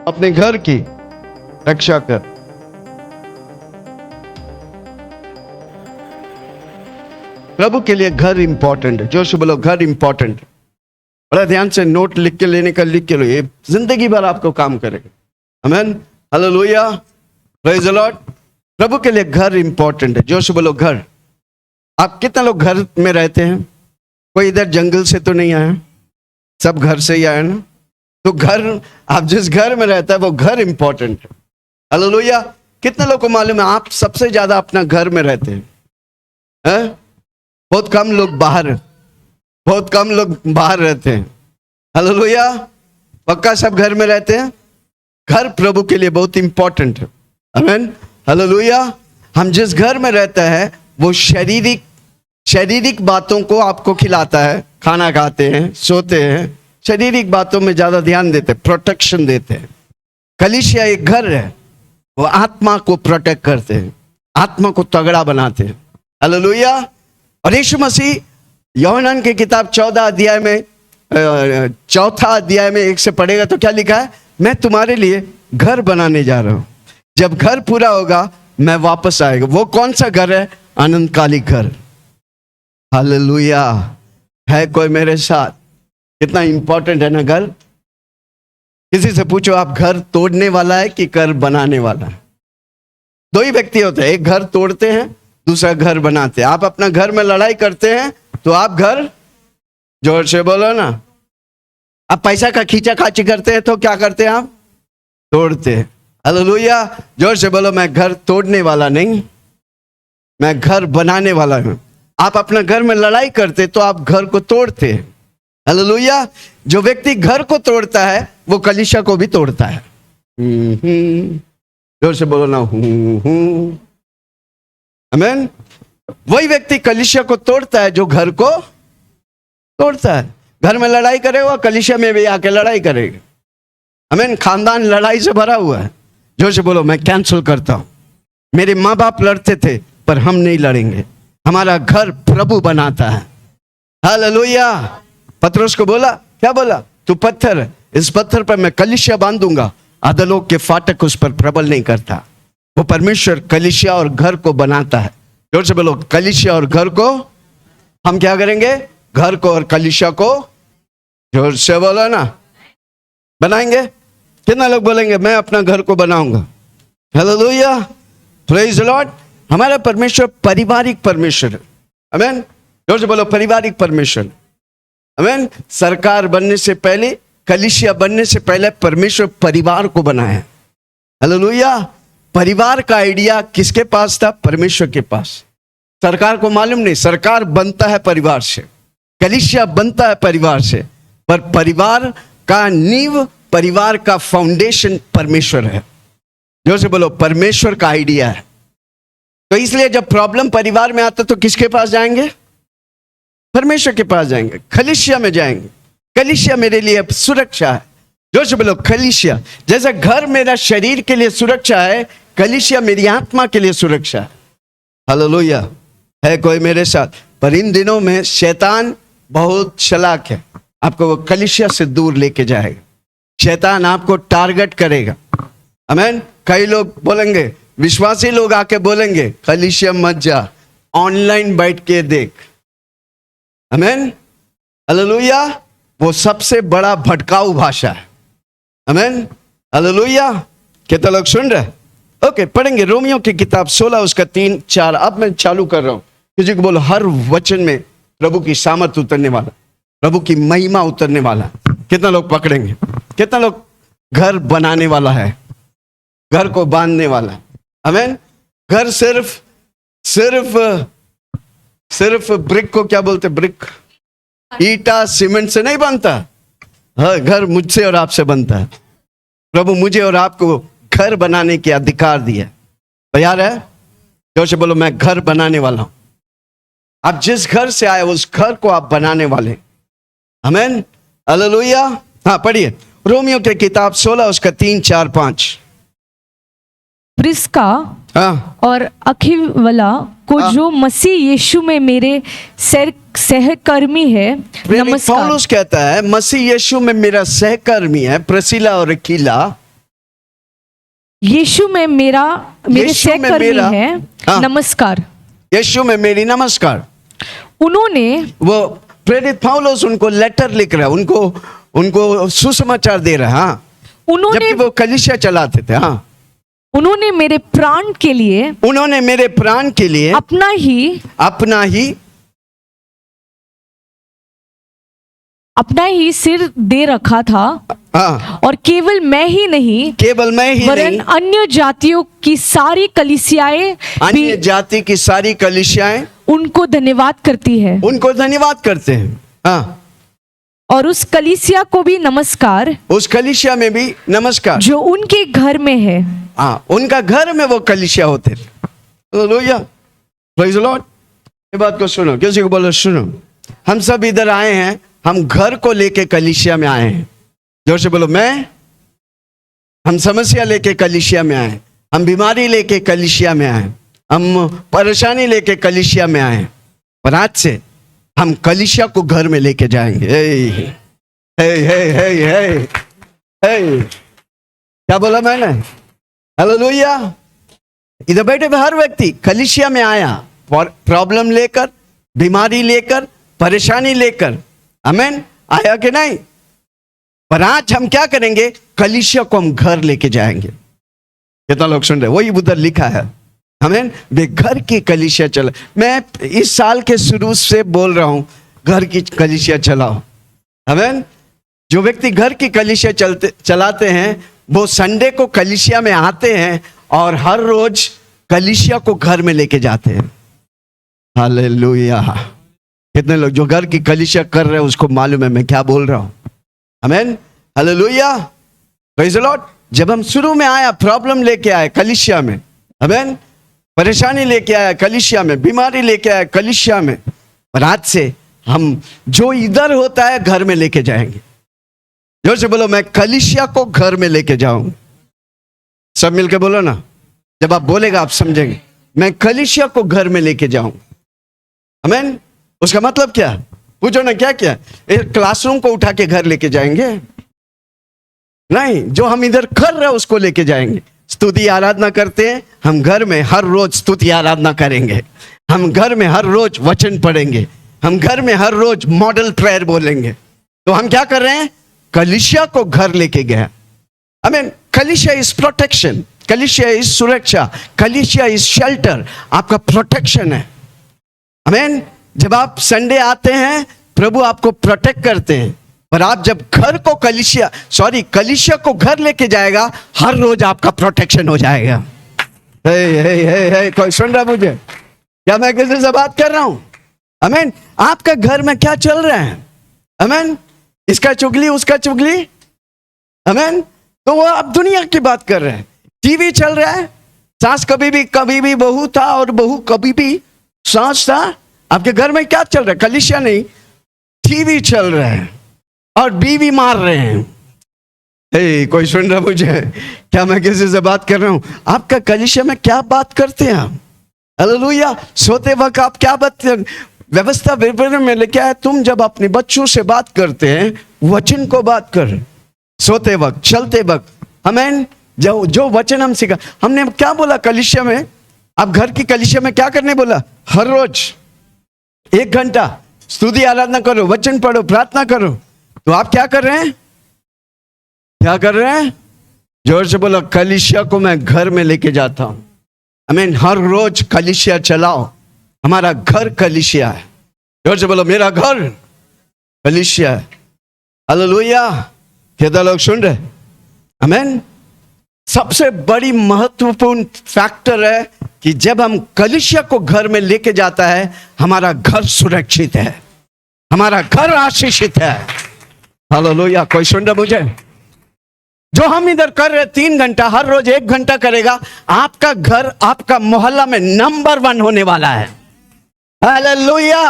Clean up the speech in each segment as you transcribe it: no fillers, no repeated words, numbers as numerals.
अपने घर की रक्षा कर। प्रभु के लिए घर इंपॉर्टेंट है। जोश बोलो, घर इंपॉर्टेंट है। बड़ा ध्यान से नोट लिख के लेने का लिख के लो, ये जिंदगी भर आपको काम करेगा। आमीन, हालेलुया, प्रेज द लॉर्ड। प्रभु के लिए घर इंपॉर्टेंट है। जोश बोलो, घर। आप कितने लोग घर में रहते हैं? कोई इधर जंगल से तो नहीं आया, सब घर से ही आया ना। तो घर, आप जिस घर में रहता है वो घर इंपॉर्टेंट है। हालेलुया। कितने लोग को मालूम है आप सबसे ज्यादा अपना घर में रहते हैं? बहुत कम लोग बाहर, बहुत कम लोग बाहर रहते हैं। हालेलुया। पक्का सब घर में रहते हैं। घर प्रभु के लिए बहुत इंपॉर्टेंट है। आमीन, हालेलुया। हम जिस घर में रहते हैं वो शारीरिक बातों को आपको खिलाता है, खाना खाते हैं, सोते हैं, शारीरिक बातों में ज्यादा ध्यान देते हैं, प्रोटेक्शन देते हैं। कलीसिया एक घर है, वो आत्मा को प्रोटेक्ट करते हैं, आत्मा को तगड़ा बनाते हैं। हालेलुया। और यीशु मसीह यूहन्ना की किताब 14 अध्याय में, चौथा अध्याय में 1 से पढ़ेगा तो क्या लिखा है? मैं तुम्हारे लिए घर बनाने जा रहा हूं, जब घर पूरा होगा मैं वापस आएगा। वो कौन सा घर है? अनंतकालिक घर। हालेलुया। है कोई मेरे साथ? कितना इंपॉर्टेंट है ना घर। किसी से पूछो आप घर तोड़ने वाला है कि घर बनाने वाला है? दो ही व्यक्ति होते हैं, एक घर तोड़ते हैं, दूसरा घर बनाते हैं। आप अपना घर में लड़ाई करते हैं तो आप घर, जोर से बोलो ना, आप पैसा का खींचा खाची करते हैं तो क्या करते हैं? आप तोड़ते हैं। हालेलुया। जोर से बोलो, मैं घर तोड़ने वाला नहीं, मैं घर बनाने वाला हूं। आप अपना घर में लड़ाई करते तो आप घर को तोड़ते हैं। हालेलुया। जो व्यक्ति घर को तोड़ता है वो कलीसिया को भी तोड़ता है। जोर से बोलो ना, आमीन। वही व्यक्ति कलीसिया को तोड़ता है जो घर को तोड़ता है। घर में लड़ाई करेगा, कलीसिया में भी आके लड़ाई करेगा। आमीन। खानदान लड़ाई से भरा हुआ है। जोर से बोलो, मैं कैंसिल करता हूं। मेरे माँ बाप लड़ते थे पर हम नहीं लड़ेंगे। हमारा घर प्रभु बनाता है। हालेलुया। पतरस को बोला, क्या बोला? तू पत्थर है, इस पत्थर पर मैं कलीसिया बांधूंगा, अधोलोक के फाटक उस पर प्रबल नहीं करता। वो परमेश्वर कलीसिया और घर को बनाता है। जोर से बोलो, कलीसिया और घर को हम क्या करेंगे? घर को और कलीसिया को, जोर से बोलो ना, बनाएंगे। कितना लोग बोलेंगे मैं अपना घर को बनाऊंगा? Hallelujah, praise the Lord. हमारा परमेश्वर पारिवारिक परमेश्वर है। आमीन। जोर से बोलो, पारिवारिक परमेश्वर। आमीन। सरकार बनने से पहले, कलीसिया बनने से पहले परमेश्वर परिवार को बनाया। हालेलुया। परिवार का आइडिया किसके पास था? परमेश्वर के पास। सरकार को मालूम नहीं, सरकार बनता है परिवार से, कलीसिया बनता है परिवार से, पर परिवार का नींव, परिवार का फाउंडेशन परमेश्वर है। जोर से बोलो, परमेश्वर का आइडिया है। तो इसलिए जब प्रॉब्लम परिवार में आता तो किसके पास जाएंगे? परमेश्वर के पास जाएंगे, कलीसिया में जाएंगे। कलीसिया मेरे लिए सुरक्षा है। जोर से बोलो, कलीसिया। जैसे घर मेरा शरीर के लिए सुरक्षा है, कलीसिया मेरी आत्मा के लिए सुरक्षा है। हालेलुया। है कोई मेरे साथ? पर इन दिनों में शैतान बहुत चालाक है, आपको वो कलीसिया से दूर लेके जाएगा। शैतान आपको टारगेट करेगा। आमीन। कई लोग बोलेंगे, विश्वासी लोग आके बोलेंगे, कलीसिया मत जा, ऑनलाइन बैठ के देख। आमीन, हालेलुया। वो सबसे बड़ा भटकाऊ भाषा है। आमीन, हालेलुया। कितने लोग सुन रहे? ओके, पढ़ेंगे रोमियो की किताब 16 उसका 3, 4। अब मैं चालू कर रहा हूं। किसी को बोलो, हर वचन में प्रभु की सामर्थ उतरने वाला, प्रभु की महिमा उतरने वाला। कितना लोग पकड़ेंगे? कितना लोग घर बनाने वाला है, घर को बांधने वाला है? आमीन। घर सिर्फ ब्रिक को क्या बोलते? ब्रिक, ईटा, सीमेंट से नहीं बनता। हाँ, घर मुझसे और आपसे बनता है। प्रभु मुझे और आपको घर बनाने के अधिकार दिया। तैयार है? जोर से बोलो, मैं घर बनाने वाला हूं। आप जिस घर से आए उस घर को आप बनाने वाले। आमीन, हालेलुया। हाँ, पढ़िए रोमियो की किताब 16 उसका 3, 4, 5। प्रिस्का और अखिवला को जो मसीह यीशु में मेरे सहकर्मी है नमस्कार। पौलुस कहता है मसीह यीशु में मेरा सहकर्मी है। प्रिस्किला और अक्विला यीशु में मेरा मेरे यीशु में सहकर्मी मेरा- है, हाँ। नमस्कार। यीशु में मेरी नमस्कार। उन्होंने वो प्रेरित पौलुस उनको लेटर लिख रहा है, उनको सुसमाचार दे रहा है। हाँ, उन्होंने जबकि वो कलीसिया चलाते थे। हाँ, उन्होंने मेरे प्राण के लिए उन्होंने मेरे प्राण के लिए अपना ही सिर दे रखा था। हाँ, और केवल मैं ही नहीं, केवल मैं ही वरन नहीं, अन्य जातियों की सारी कलीसियाएं अन्य भी जाति की सारी कलीसियाएं उनको धन्यवाद करती है। उनको धन्यवाद करते हैं। हाँ, और उस कलीसिया को भी नमस्कार उस कलीसिया में भी नमस्कार। जो उनके घर में है। हाँ, उनका घर में वो कलीसिया होते थे। Hallelujah, praise the Lord. ये बात को सुनो, किसी को बोलो सुनो। हम सब इधर आए हैं, हम घर को लेके कलीसिया में आए हैं। जोर से बोलो मैं। हम समस्या लेके कलीसिया में आए, हम बीमारी लेके कलीसिया में आए, हम परेशानी लेके कलीसिया में आए। और आज से हम कलीसिया को घर में लेके जाएंगे। हे हे हे हे हे हे, क्या बोला मैंने? हालेलुया। इधर बैठे हुए हर व्यक्ति कलीसिया में आया प्रॉब्लम लेकर, बीमारी लेकर, परेशानी लेकर। आमीन, आया कि नहीं? पर आज हम क्या करेंगे? कलीसिया को हम घर लेके जाएंगे। कितना लोग सुन रहे? वही उधर लिखा है। आमीन, वे घर की कलीसिया चला। मैं इस साल के शुरू से बोल रहा हूं, घर की कलीसिया चलाओ। आमीन। जो व्यक्ति घर की कलीसिया चलाते हैं वो संडे को कलीसिया में आते हैं और हर रोज कलीसिया को घर में लेके जाते हैं। हालेलुया। कितने लोग जो घर की कलीसिया कर रहे हैं उसको मालूम है मैं क्या बोल रहा हूं। आमीन, हालेलुया, प्रेज़ द लॉर्ड। जब हम शुरू में आया, प्रॉब्लम लेके आए कलीसिया में। आमीन, परेशानी लेके आया कलीसिया में, बीमारी लेके आया कलीसिया में। और आज से हम जो इधर होता है घर में लेके जाएंगे। जोर से बोलो मैं कलीसिया को घर में लेके जाऊंगा। सब मिलके बोलो ना। जब आप बोलेगा आप समझेंगे। मैं कलीसिया को घर में लेके जाऊंगा। आमीन। उसका मतलब क्या? पूछो ना क्या क्या? एक क्लासरूम को उठा के घर लेके जाएंगे? नहीं, जो हम इधर कर रहे हैं उसको लेके जाएंगे। स्तुति आराधना करते हैं, हम घर में हर रोज स्तुति आराधना करेंगे। हम घर में हर रोज वचन पढ़ेंगे। हम घर में हर रोज मॉडल प्रेयर बोलेंगे। तो हम क्या कर रहे हैं? कलीसिया को घर लेके गए। आमीन। कलीसिया इज प्रोटेक्शन, कलीसिया इज सुरक्षा, कलीसिया इज शेल्टर। आपका प्रोटेक्शन है। आमीन। जब आप संडे आते हैं प्रभु आपको प्रोटेक्ट करते हैं। पर आप जब घर को कलीसिया को घर लेके जाएगा, हर रोज आपका प्रोटेक्शन हो जाएगा। हे हे हे हे, कोई सुन रहा मुझे? क्या मैं किसी से बात कर रहा हूं? आमीन। आपका घर में क्या चल रहा है? आमीन। इसका चुगली उसका चुगली। आमीन। तो वो आप दुनिया की बात कर रहे हैं। टीवी चल रहा है, सास कभी भी बहू था और बहू कभी भी सास था। आपके घर में क्या चल रहा है? कलीसिया नहीं, टीवी चल रहा है और बीवी मार रहे हैं। हे, कोई सुन रहा मुझे? क्या मैं किसी से बात कर रहा हूं? आपका कलीसिया में क्या बात करते हैं आप? हालेलुया। सोते वक्त आप क्या बात? व्यवस्था विवरण में लिखा है तुम जब अपने बच्चों से बात करते हैं वचन को बात कर। सोते वक्त, चलते वक्त। आमीन। जो वचन हम सीखा, हमने क्या बोला कलीसिया में? आप घर की कलीसिया में क्या करने बोला? हर रोज 1 घंटा स्तुति आराधना करो, वचन पढ़ो, प्रार्थना करो। तो आप क्या कर रहे हैं? क्या कर रहे हैं? जोर से बोलो कलीसिया को मैं घर में लेके जाता हूं। आमीन। हर रोज कलीसिया चलाओ। हमारा घर कलीसिया है। जोर से बोलो मेरा घर कलीसिया है। हालेलुया। कितना लोग सुन रहे? आमीन। सबसे बड़ी महत्वपूर्ण फैक्टर है कि जब हम कलीसिया को घर में लेके जाता है हमारा घर सुरक्षित है, हमारा घर आशीषित है। हालेलुया। कोई सुन रहा मुझे? जो हम इधर कर रहे 3 घंटा, हर रोज 1 घंटा करेगा, आपका घर आपका मोहल्ला में नंबर 1 होने वाला है। हालेलुया।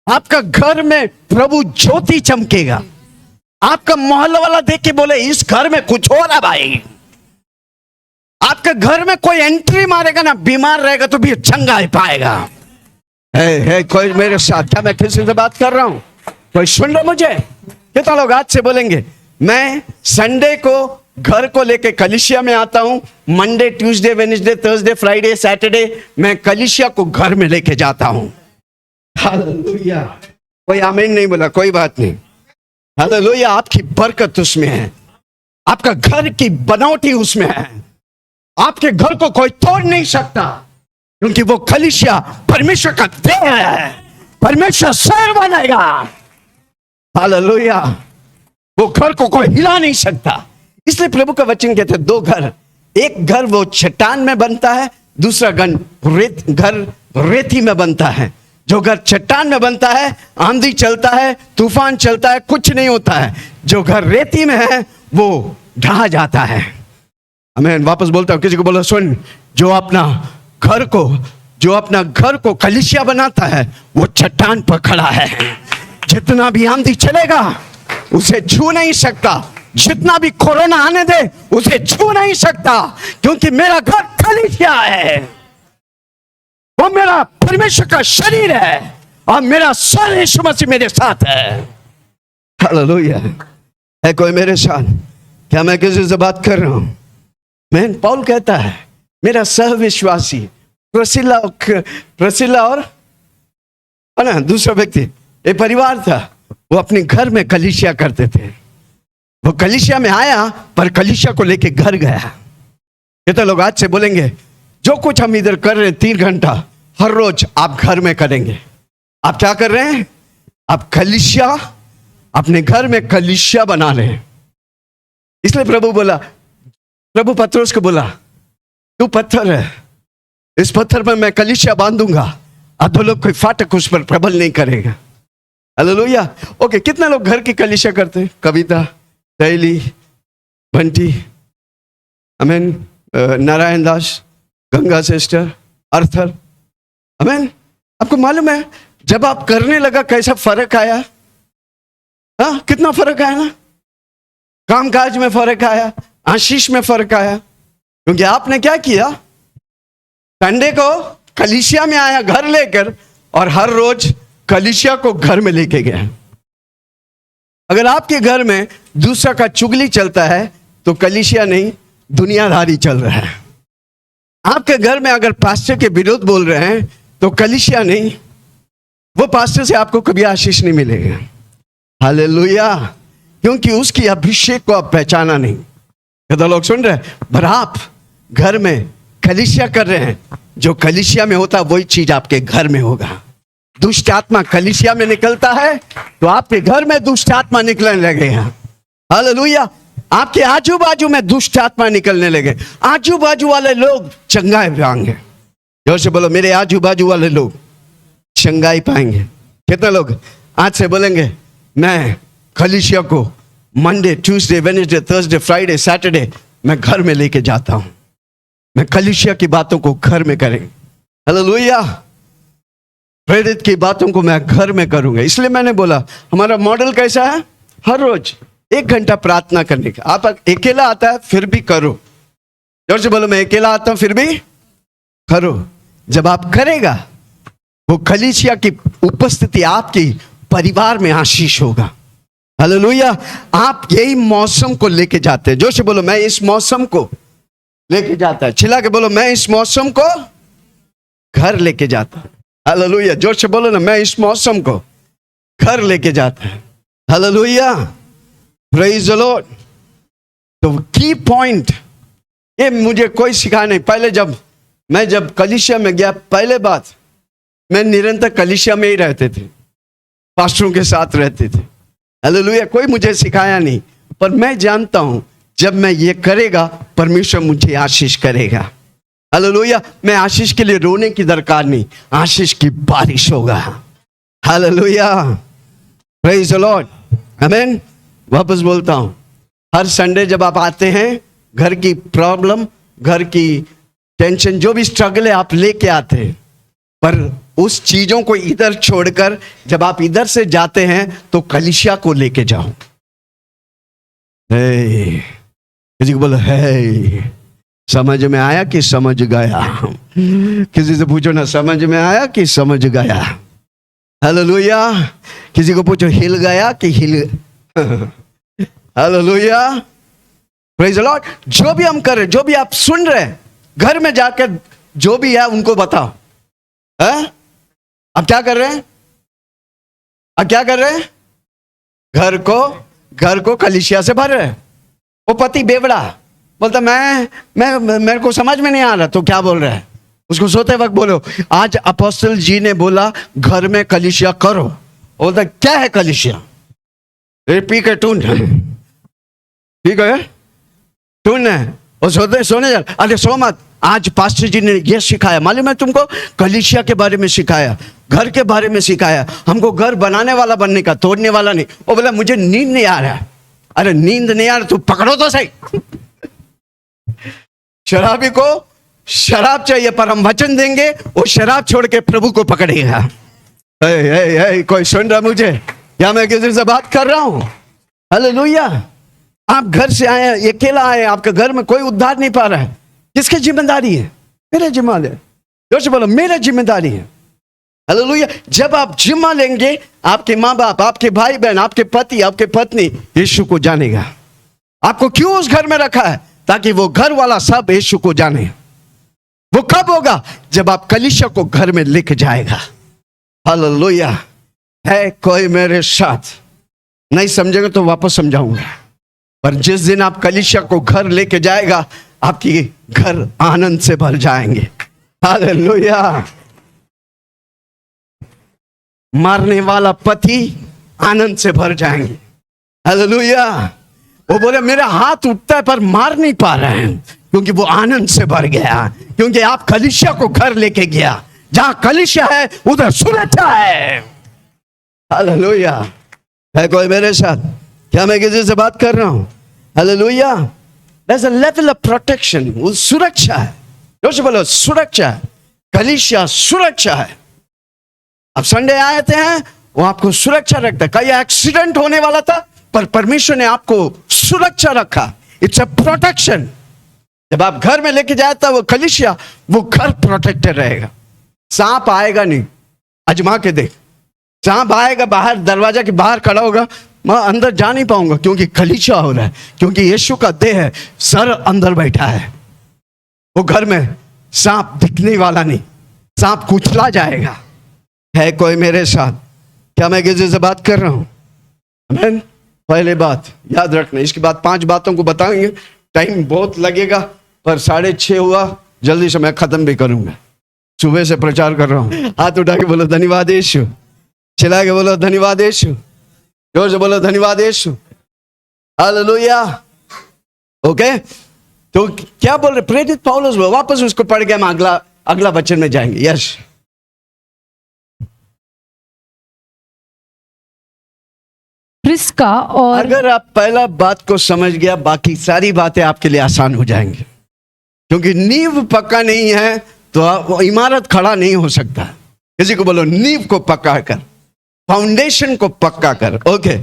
आपका घर में प्रभु ज्योति चमकेगा। आपका मोहल्ला वाला देख के बोले इस घर में कुछ हो रहा भाई। आपके घर में कोई एंट्री मारेगा ना, बीमार रहेगा तो भी चंगा ही पाएगा। कोई मेरे साथ, क्या मैं किसी से बात कर रहा हूं? कोई सुन रहा मुझे? कितना लोग आज से बोलेंगे मैं संडे को घर को लेके कलीसिया में आता हूं, Monday Tuesday Wednesday Thursday Friday Saturday मैं कलीसिया को घर में लेके जाता हूं। हालेलुया। कोई आमीन नहीं बोला, कोई बात नहीं। हालेलुया। आपकी बरकत उसमें है, आपका घर की बनावटी उसमें है, आपके घर को कोई तोड़ नहीं सकता, क्योंकि वो कलीसिया परमेश्वर का देह है, परमेश्वर शहर बनाएगा। हालेलुया। वो घर को कोई हिला नहीं सकता। इसलिए प्रभु का वचन कहते हैं दो घर, एक घर वो चट्टान में बनता है, दूसरा घर रेती में बनता है। जो घर चट्टान में बनता है, आंधी चलता है, तूफान चलता है, कुछ नहीं होता है। जो घर रेती में है वो ढहा जाता है। मैं वापस बोलता हूं, किसी को बोलो सुन, जो अपना घर को कलीसिया बनाता है वो चट्टान पर खड़ा है। जितना भी आंधी चलेगा उसे छू नहीं सकता, जितना भी कोरोना आने दे उसे छू नहीं सकता, क्योंकि मेरा घर कलीसिया है, वो मेरा परमेश्वर का शरीर है और मेरा सर यीशु मसीह मेरे साथ है। हालेलुया। है कोई मेरे साथ? क्या मैं किसी से बात कर रहा हूं? मैं पौल कहता है मेरा सहविश्वासी प्रसिला और है ना दूसरा व्यक्ति, एक परिवार था, वो अपने घर में कलीसिया करते थे। वो कलीसिया में आया पर कलीसिया को लेके घर गया। कितने लोग आज से बोलेंगे जो कुछ हम इधर कर रहे हैं 3 घंटा हर रोज आप घर में करेंगे? आप क्या कर रहे हैं? आप कलीसिया, अपने घर में कलीसिया बना रहे हैं। इसलिए प्रभु पत्रोस को बोला तू पत्थर है, इस पत्थर पर मैं कलीसिया बांधूंगा, अधोलोक कोई फाटक उस पर प्रबल नहीं करेगा। हालेलुया। ओके, कितने लोग घर की कलीसिया करते हैं? कविता, शैली, बंटी, अमेन, नारायण दास, गंगा सिस्टर, अर्थर, अमेन। आपको मालूम है जब आप करने लगा कैसा फर्क आया? हाँ, कितना फर्क आया ना? कामकाज में फर्क आया, आशीष में फर्क आया, क्योंकि आपने क्या किया? संडे को कलीसिया में आया घर लेकर और हर रोज कलीसिया को घर में लेके गया। अगर आपके घर में दूसरा का चुगली चलता है तो कलीसिया नहीं, दुनियादारी चल रहा है। आपके घर में अगर पास्टर के विरोध बोल रहे हैं तो कलीसिया नहीं, वो पास्टर से आपको कभी आशीष नहीं मिलेगा। हालेलुया। क्योंकि उसकी अभिषेक को आप पहचाना नहीं। कितने लोग सुन रहे हैं? पर आप घर में कलीसिया कर रहे हैं, जो कलीसिया में होता वही चीज आपके घर में होगा। दुष्ट आत्मा कलीसिया में निकलता है तो आपके घर में दुष्ट आत्मा निकलने लगेगा। हालेलुया। आपके आजू बाजू में दुष्ट आत्मा निकलने लगे, आजू बाजू वाले लोग चंगाई पाएंगे। जोर से बोलो, मेरे आजू बाजू वाले लोग चंगाई पाएंगे। कितने लोग आज से बोलेंगे मैं कलीसिया को Monday Tuesday Wednesday Thursday Friday Saturday मैं घर में लेके जाता हूं, मैं कलीसिया की बातों को घर में करेंगे। हालेलुया। प्रेरित की बातों को मैं घर में करूंगा। इसलिए मैंने बोला हमारा मॉडल कैसा है? हर रोज 1 घंटा प्रार्थना करने का। आप अकेला आता है फिर भी करो। जोर से बोलो, मैं अकेला आता हूं फिर भी करो। जब आप करेगा वो कलीसिया की उपस्थिति आपकी परिवार में आशीष होगा। हालेलुया। आप यही मौसम को लेके जाते हैं। जोर से बोलो, मैं इस मौसम को लेके जाता है। चिल्ला के बोलो, मैं इस मौसम को घर लेके जाता है। हालेलुया। जोर से बोलो ना, मैं इस मौसम को घर लेके जाता है। हालेलुया। Praise the Lord. तो की पॉइंट ये मुझे कोई सिखा नहीं। पहले जब कलीसिया में गया, पहले बात मैं निरंतर कलीसिया में ही रहते थे, पास्टरों के साथ रहते थे। हालेलुया। कोई मुझे सिखाया नहीं, पर मैं जानता हूं जब मैं ये करेगा परमेश्वर मुझे आशीष करेगा। हालेलुया। मैं आशीष के लिए रोने की दरकार नहीं, आशीष की बारिश होगा। हालेलुया। Praise the Lord. आमीन। वापस बोलता हूं, हर संडे जब आप आते हैं, घर की प्रॉब्लम, घर की टेंशन, जो भी स्ट्रगल है आप लेके आते हैं, पर उस चीजों को इधर छोड़कर जब आप इधर से जाते हैं तो कलीसिया को लेके जाओ। किसी को बोलो, है समझ में आया कि समझ गया? किसी से पूछो ना, समझ में आया कि समझ गया? हालेलुया। किसी को पूछो, हिल गया कि हिल? हालेलुया। Praise the Lord. जो भी हम कर रहे, जो भी आप सुन रहे हैं, घर में जाकर जो भी है उनको बताओ। है? अब क्या कर रहे हैं? अब क्या कर रहे हैं? घर को कलीसिया से भर रहे हैं। वो पति बेवड़ा बोलता मैं मेरे को समझ में नहीं आ रहा, तो क्या बोल रहा है? उसको सोते वक्त बोलो, आज अपोस्टल जी ने बोला घर में कलीसिया करो। बोलता क्या है कलीसिया? पी के टून, ठीक है टून है। और सोने जा, अरे सो मत, आज पास्टर जी ने ये सिखाया, मालूम है तुमको? कलीसिया के बारे में सिखाया, घर के बारे में सिखाया, हमको घर बनाने वाला बनने का, तोड़ने वाला नहीं। वो बोला मुझे नींद नहीं आ रहा। अरे नींद नहीं आ रहा तो पकड़ो तो सही। शराबी को शराब चाहिए, पर हम वचन देंगे, वो शराब छोड़ के प्रभु को पकड़ेगा। कोई सुन रहा मुझे? क्या मैं किसी से बात कर रहा हूं? हालेलुया। आप घर से आए, अकेला आए, आपके घर में कोई उद्धार नहीं पा रहा है, किसकी जिम्मेदारी है? मेरा जिम्मेदारी है। जोर से बोलो, मेरा जिम्मेदारी है। हालेलुया। जब आप जिम्मा लेंगे, आपके माँ बाप, आपके भाई बहन, आपके पति, आपके पत्नी यीशु को जानेगा। आपको क्यों उस घर में रखा है? ताकि वो घर वाला सब यीशु को जाने। वो कब होगा? जब आप कलीसिया को घर में लेके जाएगा। हालेलुया। है कोई मेरे साथ? नहीं समझेगा तो वापस समझाऊंगा। पर जिस दिन आप कलीसिया को घर लेके जाएगा, आपकी घर आनंद से भर जाएंगे। हालेलुया। मारने वाला पति आनंद से भर जाएंगे। हालेलुया। वो बोले मेरा हाथ उठता है पर मार नहीं पा रहे हैं, क्योंकि वो आनंद से भर गया, क्योंकि आप कलीसिया को घर लेके गया। जहां कलीसिया है उधर सुरक्षा है। हालेलुया। है कोई मेरे साथ? क्या मैं किसी से बात कर रहा हूं? Hallelujah. There's a level of protection. वो सुरक्षा है। जोर से बोलो, सुरक्षा है। कलीसिया सुरक्षा है। अब संडे आए थे हैं, वो आपको सुरक्षा रखता है। कई एक्सीडेंट होने वाला था, पर परमेश्वर ने आपको सुरक्षा रखा। It's a protection. जब आप घर में लेके जाता वो कलीसिया, वो घर प्रोटेक्टेड रहेगा। सांप आएगा नहीं, अजमा के देख। सांप आएगा बाहर, दरवाजा के बाहर खड़ा होगा, मैं अंदर जा नहीं पाऊंगा, क्योंकि कलीसिया हो रहा है, क्योंकि यीशु का देह है, सर अंदर बैठा है। वो घर में सांप दिखने वाला नहीं, सांप कुचला जाएगा। है कोई मेरे साथ? क्या मैं किसी से बात कर रहा हूं? आमीन। पहले बात याद रखना, इसके बाद 5 बातों को बताएंगे। टाइम बहुत लगेगा, पर 6:30 हुआ, जल्दी से मैं खत्म भी करूंगा। सुबह से प्रचार कर रहा हूं। हाथ उठा के बोलो धन्यवाद यीशु। चिल्ला के बोलो धन्यवाद यीशु। जोर से बोलो धन्यवाद यीशु। हालेलुया। ओके, तो क्या बोल रहे? प्रेरित पौलुस, वापस उसको पढ़ के हम अगला वचन में जाएंगे। यस। प्रिस्का और अगर आप पहला बात को समझ गया, बाकी सारी बातें आपके लिए आसान हो जाएंगी। क्योंकि नींव पक्का नहीं है तो वो इमारत खड़ा नहीं हो सकता। किसी को बोलो नींव को पक्का कर, फाउंडेशन को पक्का कर। ओके।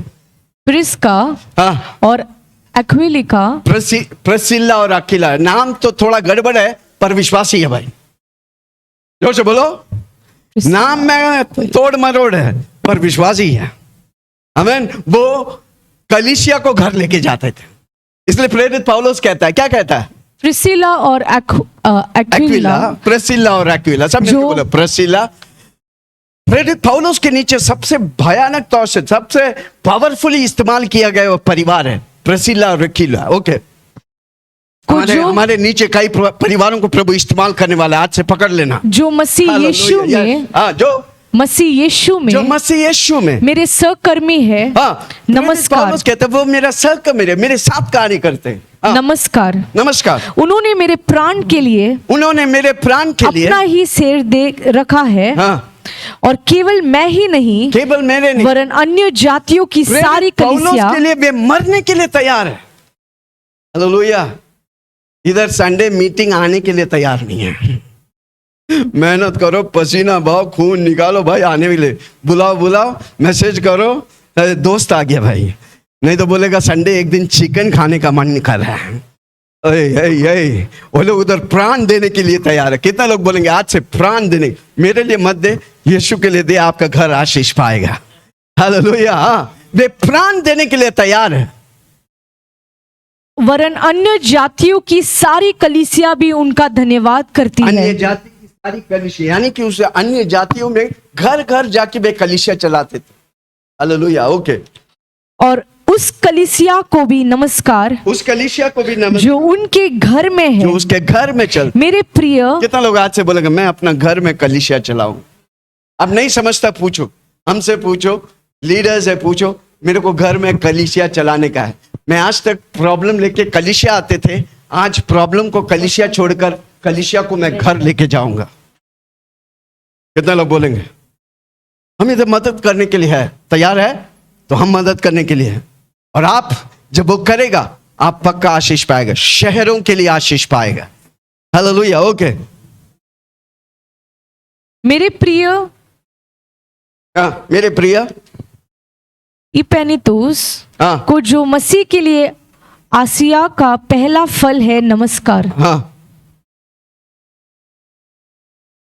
प्रिस्का हाँ, और एक्विलिका, प्रिस्किल्ला और अक्विला, नाम तो थोड़ा गड़बड़ है पर विश्वासी है भाई। जोर से बोलो, नाम में तोड़ मरोड़ है पर विश्वासी है। आमीन। वो कलीसिया को घर लेके जाते थे, इसलिए प्रेरित पौलुस कहता है, क्या कहता है? प्रिसिला और एक्विला। प्रिस्किल्ला और एक्विला, सब मिलकर बोलो प्रिस्किल्ला। प्रेरित पौलुस के नीचे सबसे भयानक तौर से, सबसे पावरफुली इस्तेमाल किया गया वो परिवार है प्रिस्किल्ला और एक्विला। ओके। हमारे नीचे कई परिवारों को प्रभु इस्तेमाल करने वाला, आज से पकड़ लेना। जो मसीह यीशु में, जो मसीह यीशु में मेरे सहकर्मी है। नमस्कार। पौलुस कहते वो मेरा सहकर्मी है, मेरे साथ कार्य करते हैं। नमस्कार। नमस्कार। उन्होंने मेरे प्राण के लिए अपना ही सिर दे रखा है। और केवल मैं ही नहीं, वरन अन्य जातियों की सारी कलीसिया के लिए वे मरने के लिए तैयार है। हालेलुया। इधर संडे मीटिंग आने के लिए तैयार नहीं है। मेहनत करो, पसीना बहाओ, खून निकालो भाई, आने वाले बुलाओ, मैसेज करो, दोस्त आ गया भाई। नहीं तो बोलेगा संडे एक दिन चिकन खाने का मन कर रहा है। वो लोग उधर प्राण देने के लिए तैयार है। कितना लोग बोलेंगे आज से प्राण देने, मेरे लिए मत दे, यीशु के लिए दे, आपका घर आशीष पाएगा। हालेलुया। वे प्राण देने के लिए तैयार है। वरन अन्य जातियों की सारी कलीसिया भी उनका धन्यवाद करती है। अन्य जाति की सारी कलीसिया, यानी कि उस अन्य जातियों में घर घर जाके वे कलीसिया चलाते थे। Hallelujah, okay. और उस कलीसिया को भी नमस्कार, उस कलीसिया को भी नमस्कार जो उनके घर में है, जो उसके घर में चल। मेरे प्रिय, कितना लोग आज से बोलेंगे मैं अपना घर में कलीसिया चलाऊं? अब नहीं समझता पूछो, हमसे पूछो, लीडर्स है पूछो, मेरे को घर में कलीसिया चलाने का है। मैं आज तक प्रॉब्लम लेके कलीसिया आते थे, आज प्रॉब्लम को कलीसिया छोड़कर कलीसिया को मैं घर लेके जाऊंगा। कितना लोग बोलेंगे हम इधर मदद करने के लिए है, तैयार है तो हम मदद करने के लिए हैं। और आप जब वो करेगा आप पक्का आशीष पाएगा, शहरों के लिए आशीष पाएगा। Hallelujah, okay. मेरे प्रिय, मेरे प्रिय इपेनितुस को जो मसीह के लिए आसिया का पहला फल है, नमस्कार। हाँ,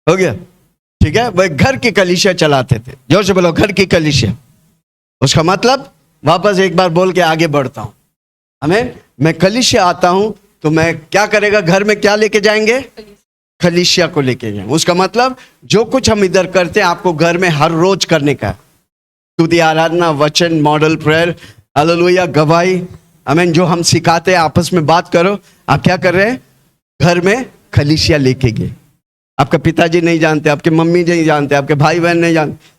हो गया, ठीक है। वह घर की कलीसिया चलाते थे। जोर से बोलो, घर की कलीसिया। उसका मतलब वापस एक बार बोल के आगे बढ़ता हूं। हमें मैं कलीसिया आता हूं तो मैं क्या करेगा, घर में क्या लेके जाएंगे? कलीसिया को लेके जाएंगे। उसका मतलब जो कुछ हम इधर करते हैं आपको घर में हर रोज करने का। स्तुति, आराधना, वचन, मॉडल प्रेयर, हालेलुया, गवाही, आमीन, जो हम सिखाते हैं आपस में बात करो। आप क्या कर रहे हैं? घर में कलीसिया लेके गए। आपका पिताजी नहीं जानते, आपके मम्मी नहीं जानते, आपके भाई बहन नहीं जानते।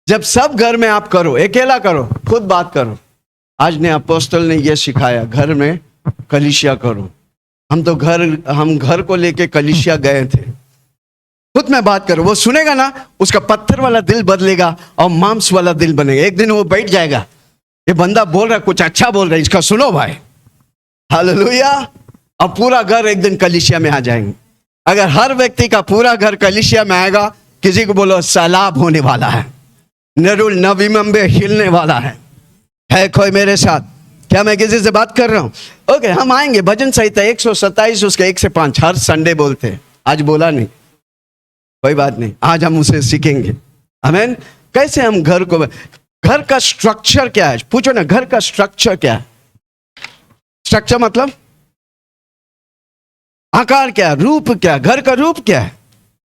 जब सब घर में आप करो, अकेला करो, खुद बात करो। आज ने अपोस्टल ने यह सिखाया, घर में कलीसिया करो। हम घर को लेके कलीसिया गए थे। खुद में बात करो, वो सुनेगा ना, उसका पत्थर वाला दिल बदलेगा और मांस वाला दिल बनेगा। एक दिन वो बैठ जाएगा, ये बंदा बोल रहा है, कुछ अच्छा बोल रहा है, इसका सुनो भाई। हालेलुया। और पूरा घर एक दिन कलीसिया में आ जाएंगे। अगर हर व्यक्ति का पूरा घर कलीसिया में आएगा, किसी को बोलो सैलाब होने वाला है, नरुल नवीमंबे हिलने वाला है कोई मेरे साथ? क्या मैं किसी से बात कर रहा हूं? ओके, हम आएंगे। भजन संहिता 127 उसके 1 से 5 हर संडे बोलते हैं। आज बोला नहीं, कोई बात नहीं, आज हम उसे सीखेंगे। आमीन। कैसे हम घर को, घर का स्ट्रक्चर क्या है? पूछो ना, घर का स्ट्रक्चर क्या है? स्ट्रक्चर मतलब आकार क्या है, रूप क्या है? घर का रूप क्या है?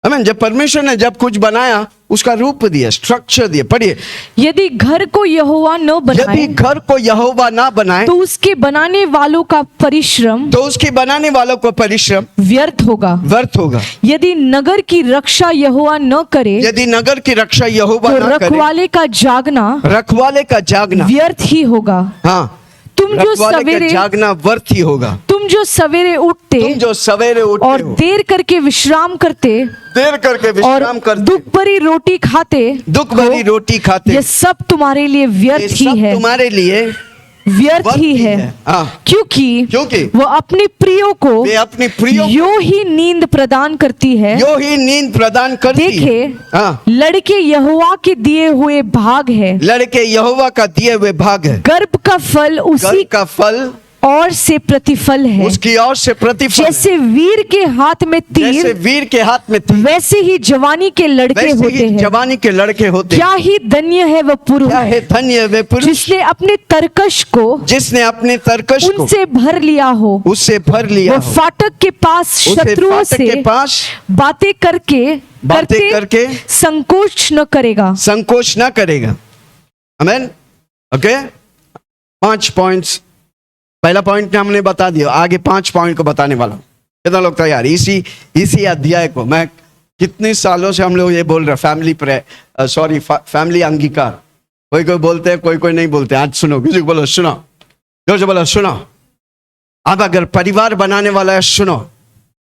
आमीन। जब परमेश्वर ने जब कुछ बनाया उसका रूप दिया, स्ट्रक्चर दिया। पढ़िए, यदि घर को यहोवा न बनाए, यदि घर को यहोवा ना बनाए तो उसके बनाने वालों का परिश्रम, तो उसके बनाने वालों को परिश्रम व्यर्थ होगा, व्यर्थ होगा। यदि नगर की रक्षा यहोवा न करे, यदि नगर की रक्षा यहोवा तो ना करे, रखवाले का जागना व्यर्थ ही होगा। हाँ, तुम जो सवेरे जागना व्यर्थ ही होगा। तुम जो सवेरे उठते और देर करके विश्राम करते और दुख भरी रोटी खाते, ये सब तुम्हारे लिए व्यर्थ ही है, तुम्हारे लिए व्यर्थ ही है। क्योंकि वो अपने प्रियो को यो ही नींद प्रदान करती है। देखे, लड़के यहोवा के दिए हुए भाग है, गर्भ का फल उसी का फल और से प्रतिफल है, उसकी और से प्रतिफल। जैसे वीर के हाथ में तीर, वैसे ही जवानी के लड़के होते हैं। क्या ही धन्य है वह पुरुष, जिसने अपने तरकश को उनसे भर लिया हो। वह फाटक के पास शत्रुओं से बातें करके संकोच न करेगा। आमीन। Okay, 5 points. पहला पॉइंट हमने बता दिया, आगे 5 पॉइंट को बताने वाला हूं। कितना लोग तैयार? इसी अध्याय को मैं कितने सालों से हम लोग ये बोल रहे, फैमिली अंगीकार। कोई बोलते हैं, कोई नहीं बोलते। आज सुनो, किसी को बोलो सुनो, जोर से बोलो सुनो। अब अगर परिवार बनाने वाला है सुनो।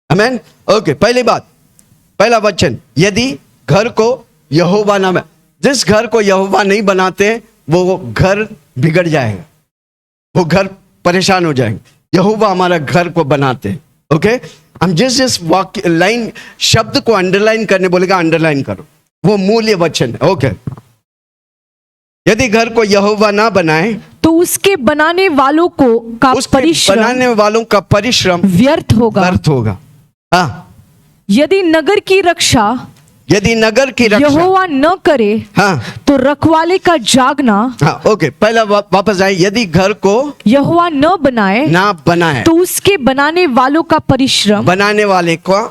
आमीन। ओके, पहली बात, पहला वचन, यदि घर को यहोवा ना, जिस घर को यहोवा नहीं बनाते वो घर बिगड़ जाएगा, वो घर परेशान हो जाएंगे। यहोवा हमारा घर को बनाते। ओके, हम जिस वाक्य लाइन शब्द को अंडरलाइन करने बोलेगा, अंडरलाइन करो, वो मूल्य वचन है। ओके, यदि घर को यहोवा ना बनाए तो उसके बनाने वालों का परिश्रम व्यर्थ होगा। हाँ, यदि नगर की रक्षा यदि नगर की रक्षा यहोवा न करे हाँ तो रखवाले का जागना, हाँ ओके, पहला वापस आए, यदि घर को यहोवा न बनाए ना बनाए तो उसके बनाने वालों का परिश्रम, बनाने वाले का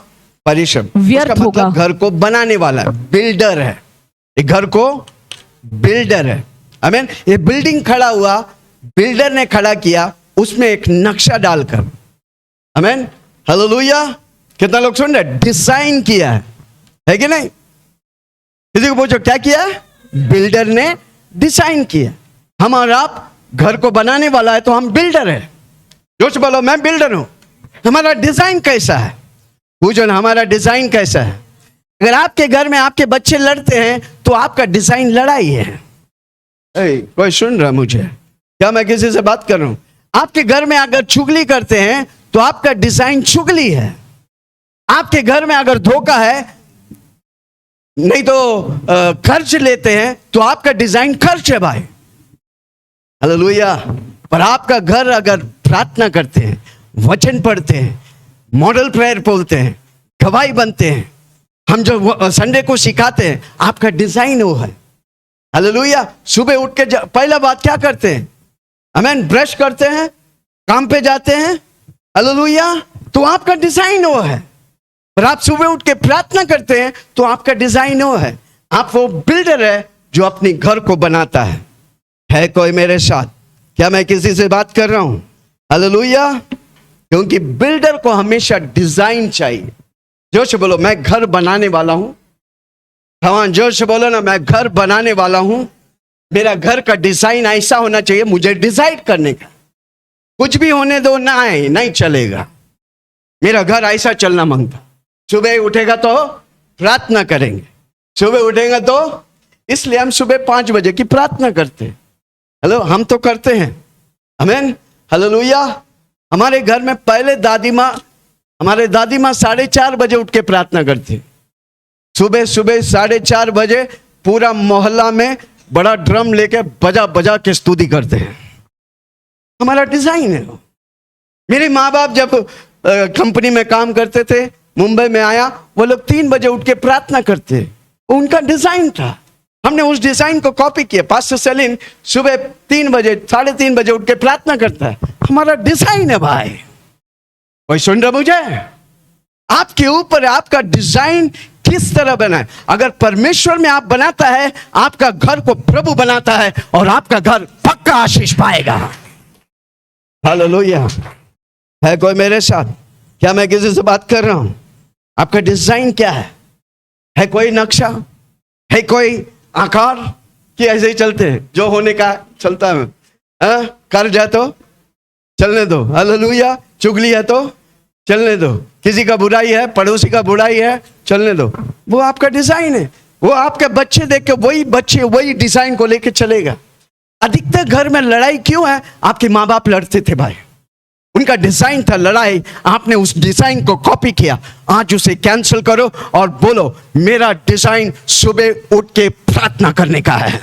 परिश्रम व्यर्थ उसका होगा। मतलब घर को बनाने वाला है, बिल्डर है, ये घर को बिल्डर है। आमीन। ये बिल्डिंग खड़ा हुआ, बिल्डर ने खड़ा किया, उसमें एक नक्शा डालकर। आमीन, हालेलुया। कितना लोग सुन रहे? डिजाइन किया है कि नहीं? किसी को पूछो क्या किया है? बिल्डर ने डिजाइन किया। हमारा आप घर को बनाने वाला है तो हम बिल्डर है। जोश बोलो मैं बिल्डर हूं। हमारा डिजाइन कैसा है? पूछो ना हमारा डिजाइन कैसा है? अगर आपके घर में आपके बच्चे लड़ते हैं तो आपका डिजाइन लड़ाई है। कोई सुन रहा मुझे? क्या मैं किसी से बात कर रहा हूं? आपके घर में अगर चुगली करते हैं तो आपका डिजाइन चुगली है। आपके घर में अगर धोखा है, नहीं तो खर्च लेते हैं तो आपका डिजाइन खर्च है भाई। हालेलुया। पर आपका घर अगर प्रार्थना करते हैं, वचन पढ़ते हैं, मॉडल प्रेयर बोलते हैं, गवाही बनते हैं, हम जो संडे को सिखाते हैं, आपका डिजाइन वो है। हालेलुया। सुबह उठ के पहला बात क्या करते हैं? आमीन, ब्रश करते हैं, काम पे जाते हैं। हालेलुया। तो आपका डिजाइन वो है। पर आप सुबह उठ के प्रार्थना करते हैं तो आपका डिजाइन वो है। आप वो बिल्डर है जो अपने घर को बनाता है कोई मेरे साथ? क्या मैं किसी से बात कर रहा हूं? हालेलुया। क्योंकि बिल्डर को हमेशा डिजाइन चाहिए। जोर से बोलो मैं घर बनाने वाला हूं। हाँ जोर से बोलो ना, मैं घर बनाने वाला हूं। मेरा घर का डिजाइन ऐसा होना चाहिए, मुझे डिसाइड करने का। कुछ भी होने दो ना आए, नहीं चलेगा। मेरा घर ऐसा चलना मांगता। सुबह उठेगा तो प्रार्थना करेंगे। सुबह उठेगा तो, इसलिए हम सुबह 5 बजे की प्रार्थना करते हैं। हेलो, हम तो करते हैं। आमीन, हालेलुया। हमारे घर में पहले हमारे दादी माँ 4:30 बजे उठ के प्रार्थना करती। सुबह 4:30 बजे पूरा मोहल्ला में बड़ा ड्रम लेके बजा बजा के स्तुति करते हैं। हमारा डिजाइन है। मेरे माँ बाप जब कंपनी में काम करते थे, मुंबई में आया, वो लोग 3 बजे उठ के प्रार्थना करते। उनका डिजाइन था। हमने उस डिजाइन को कॉपी किया। पास्टर सेलिन सुबह 3 बजे 3:30 बजे उठ के प्रार्थना करता है। हमारा डिजाइन है भाई। कोई सुन रहा मुझे? आपके ऊपर आपका डिजाइन किस तरह बना है। अगर परमेश्वर में आप बनाता है, आपका घर को प्रभु बनाता है और आपका घर पक्का आशीष पाएगा। हालेलुया। है कोई मेरे साथ? क्या मैं किसी से बात कर रहा हूं? आपका डिजाइन क्या है कोई नक्शा? है कोई आकार? कि ऐसे ही चलते हैं, जो होने का चलता है। कर्ज है तो चलने दो। हालेलुया। चुगली है तो चलने दो। किसी का बुराई है, पड़ोसी का बुराई है, चलने दो। वो आपका डिजाइन है। वो आपके बच्चे देख के वही डिजाइन को लेके चलेगा। अधिकतर घर में लड़ाई क्यों है? आपके माँ बाप लड़ते थे भाई। उनका डिजाइन था लड़ाई, आपने उस डिजाइन को कॉपी किया। आज उसे कैंसिल करो और बोलो मेरा डिजाइन सुबह उठ के प्रार्थना करने का है।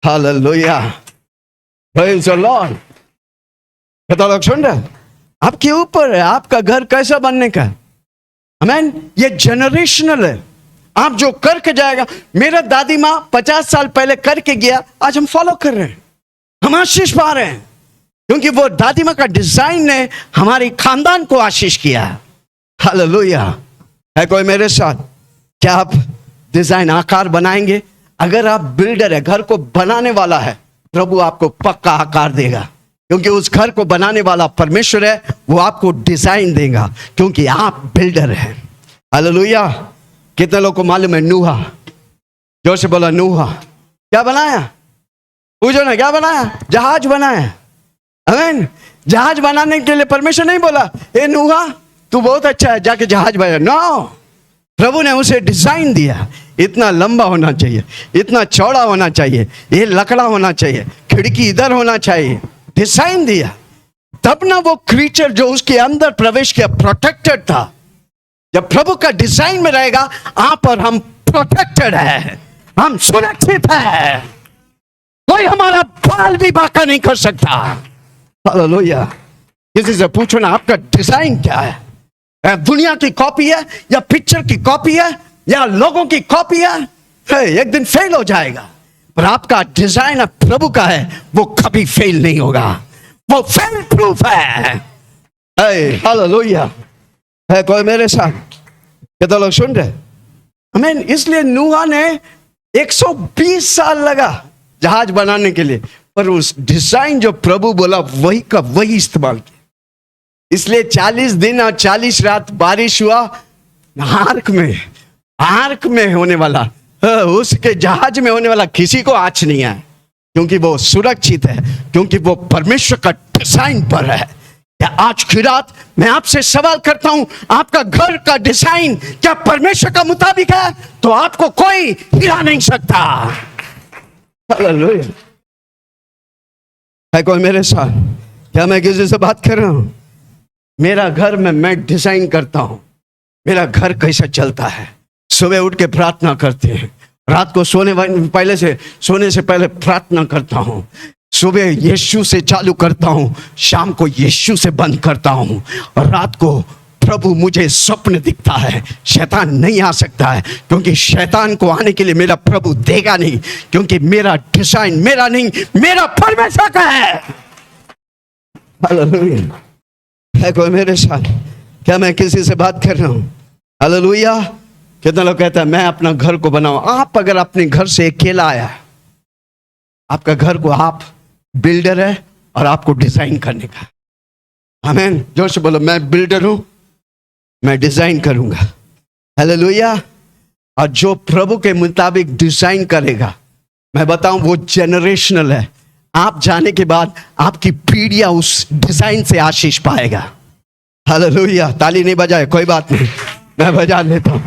हालेलुया। Praise the Lord. कितना लोग सुन रहे? आपके ऊपर है आपका घर कैसा बनने का। आमीन। ये जनरेशनल है। आप जो करके जाएगा। मेरा दादी माँ 50 साल पहले करके गया, आज हम फॉलो कर रहे हैं, हम आशीष पा रहे हैं। क्योंकि वो दादी माँ का डिजाइन ने हमारी खानदान को आशीष किया। हालेलुया। है कोई मेरे साथ? क्या आप डिजाइन आकार बनाएंगे? अगर आप बिल्डर है, घर को बनाने वाला है, प्रभु आपको पक्का आकार देगा। क्योंकि उस घर को बनाने वाला परमेश्वर है, वो आपको डिजाइन देगा क्योंकि आप बिल्डर हैं। हालेलुया। कितने लोगों को मालूम है नूहा? जोर से बोला नूहा। क्या बनाया? पूछो ना, क्या बनाया? जहाज बनाया। आमीन। जहाज बनाने के लिए परमेश्वर नहीं बोला ए नूहा तू बहुत अच्छा है, जाके जहाज बना। नो, प्रभु ने उसे डिजाइन दिया। इतना लंबा होना चाहिए, इतना चौड़ा होना चाहिए, ये लकड़ा होना चाहिए, खिड़की इधर होना चाहिए। डिजाइन दिया। तब ना वो क्रीचर जो उसके अंदर प्रवेश किया प्रोटेक्टेड था। जब प्रभु का डिजाइन में रहेगा, आप और हम प्रोटेक्टेड है, हम सुरक्षित है। कोई हमारा बाल भी बांका नहीं कर सकता। हालेलुया। किसी से पूछो ना आपका डिजाइन क्या है? दुनिया की कॉपी है या पिक्चर की कॉपी है या लोगों की कॉपियां एक दिन फेल हो जाएगा, पर आपका डिजाइन प्रभु का है, वो कभी फेल नहीं होगा, वो फेल प्रूफ है। हालेलुया। है कोई मेरे साथ? कितना लोग सुन रहे? आमीन। इसलिए नूहा ने 120 साल लगा जहाज बनाने के लिए, पर उस डिजाइन जो प्रभु बोला वही का वही इस्तेमाल किया। इसलिए 40 दिन और 40 रात बारिश हुआ। आर्क में होने वाला, उसके जहाज में होने वाला किसी को आँच नहीं है, क्योंकि वो सुरक्षित है, क्योंकि वो परमेश्वर का डिजाइन पर है। क्या आज की रात मैं आपसे सवाल करता हूं, आपका घर का डिजाइन क्या परमेश्वर का मुताबिक है? तो आपको कोई हिला नहीं सकता। हालेलुया। है कोई मेरे साथ? क्या मैं किसी से बात कर रहा हूं? मेरा घर में मैं डिजाइन करता हूं, मेरा घर कैसा चलता है। सुबह उठ के प्रार्थना करते हैं, रात को सोने से पहले प्रार्थना करता हूं, सुबह यीशु से चालू करता हूं, शाम को यीशु से बंद करता हूं, और रात को प्रभु मुझे स्वप्न दिखता है। शैतान नहीं आ सकता है, क्योंकि शैतान को आने के लिए मेरा प्रभु देगा नहीं, क्योंकि मेरा डिजाइन मेरा नहीं, मेरा परमेश्वर का है। हालेलुया। है कोई मेरे साथ? क्या मैं किसी से बात कर रहा हूं? हालेलुया। कितना लोग कहता है मैं अपना घर को बनाऊं? आप अगर अपने घर से अकेला आया, आपका घर को आप बिल्डर है और आपको डिजाइन करने का। आमीन। जोर से बोलो, मैं बिल्डर हूं, मैं डिजाइन करूंगा। हालेलुया। और जो प्रभु के मुताबिक डिजाइन करेगा, मैं बताऊं वो जेनरेशनल है। आप जाने के बाद आपकी पीढ़ियां उस डिजाइन से आशीष पाएगा। हालेलुया। ताली नहीं बजाए, कोई बात नहीं, मैं बजा लेता हूं।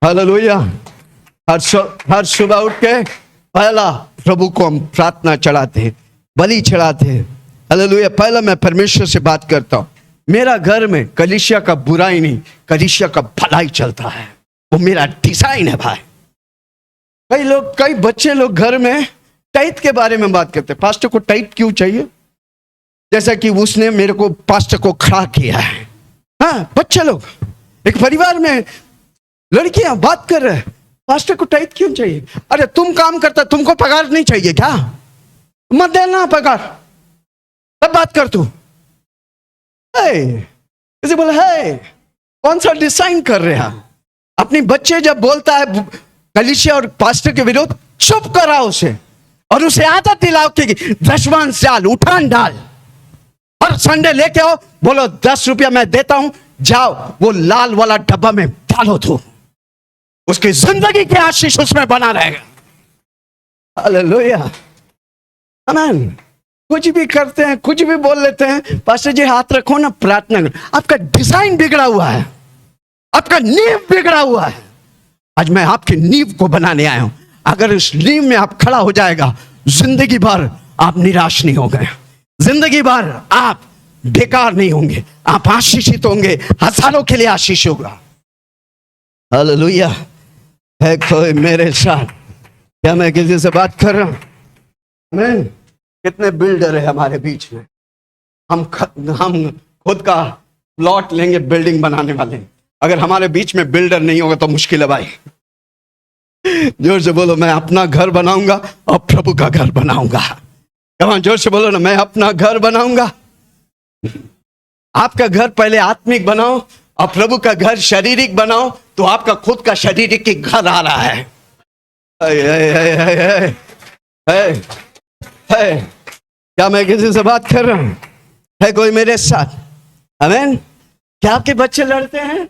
हालेलुया। हर सुबह उठ के पहला प्रभु को हम प्रार्थना चढ़ाते हैं, बलि चढ़ाते हैं। हालेलुया। पहला मैं परमेश्वर से बात करता हूं। मेरा घर में कलीसिया का बुराई नहीं, कलीसिया का भलाई चलता है, वो मेरा डिजाइन है भाई। कई बच्चे लोग घर में टाइट के बारे में बात करते हैं। पास्टर को टाइट क्यों चाहिए? जैसा कि उसने मेरे को पास्टर को खड़ा किया है। हाँ, बच्चे लोग एक परिवार में लड़कियां बात कर रहे हैं, पास्टर को टाइट क्यों चाहिए? अरे तुम काम करता, तुमको पगार नहीं चाहिए क्या? मत देना पगार, तब बात कर तू। किसी बोला है कौन सा डिजाइन कर रहे हैं? अपनी बच्चे जब बोलता है कलीसिया और पास्टर के विरोध, चुप कराओ उसे, और उसे आदत दिलाओ कि 10वां साल उठान डाल, हर संडे लेके आओ, बोलो 10 रुपया मैं देता हूं, जाओ वो लाल वाला डब्बा में डालो तो उसकी जिंदगी की आशीष उसमें बना रहेगा। हालेलुया। आमीन। कुछ भी करते हैं, कुछ भी बोल लेते हैं, पास्टर जी हाथ रखो ना, प्रार्थना करो। आपका डिजाइन बिगड़ा हुआ है, आपका नींव बिगड़ा हुआ है। आज मैं आपकी नींव को बनाने आया हूं। अगर इस नींव में आप खड़ा हो जाएगा, जिंदगी भर आप निराश नहीं होंगे, जिंदगी भर आप बेकार नहीं होंगे, आप आशीषित होंगे, हजारों के लिए आशीष होगा। हालेलुया। है कोई मेरे साथ? क्या मैं किसी से बात कर रहा हूं? आमीन। कितने बिल्डर है हमारे बीच में? हम खुद का प्लॉट लेंगे बिल्डिंग बनाने वाले। अगर हमारे बीच में बिल्डर नहीं होगा तो मुश्किल है भाई। जोर से बोलो, मैं अपना घर बनाऊंगा और प्रभु का घर बनाऊंगा। कमां, जोर से बोलो ना, मैं अपना घर बनाऊंगा। आपका घर पहले आत्मिक बनाओ और प्रभु का घर शारीरिक बनाओ, तो आपका खुद का शारीरिक घर आ रहा है। क्या मैं किसी से बात कर रहा हूं? है कोई मेरे साथ? आमीन। क्या आपके बच्चे लड़ते हैं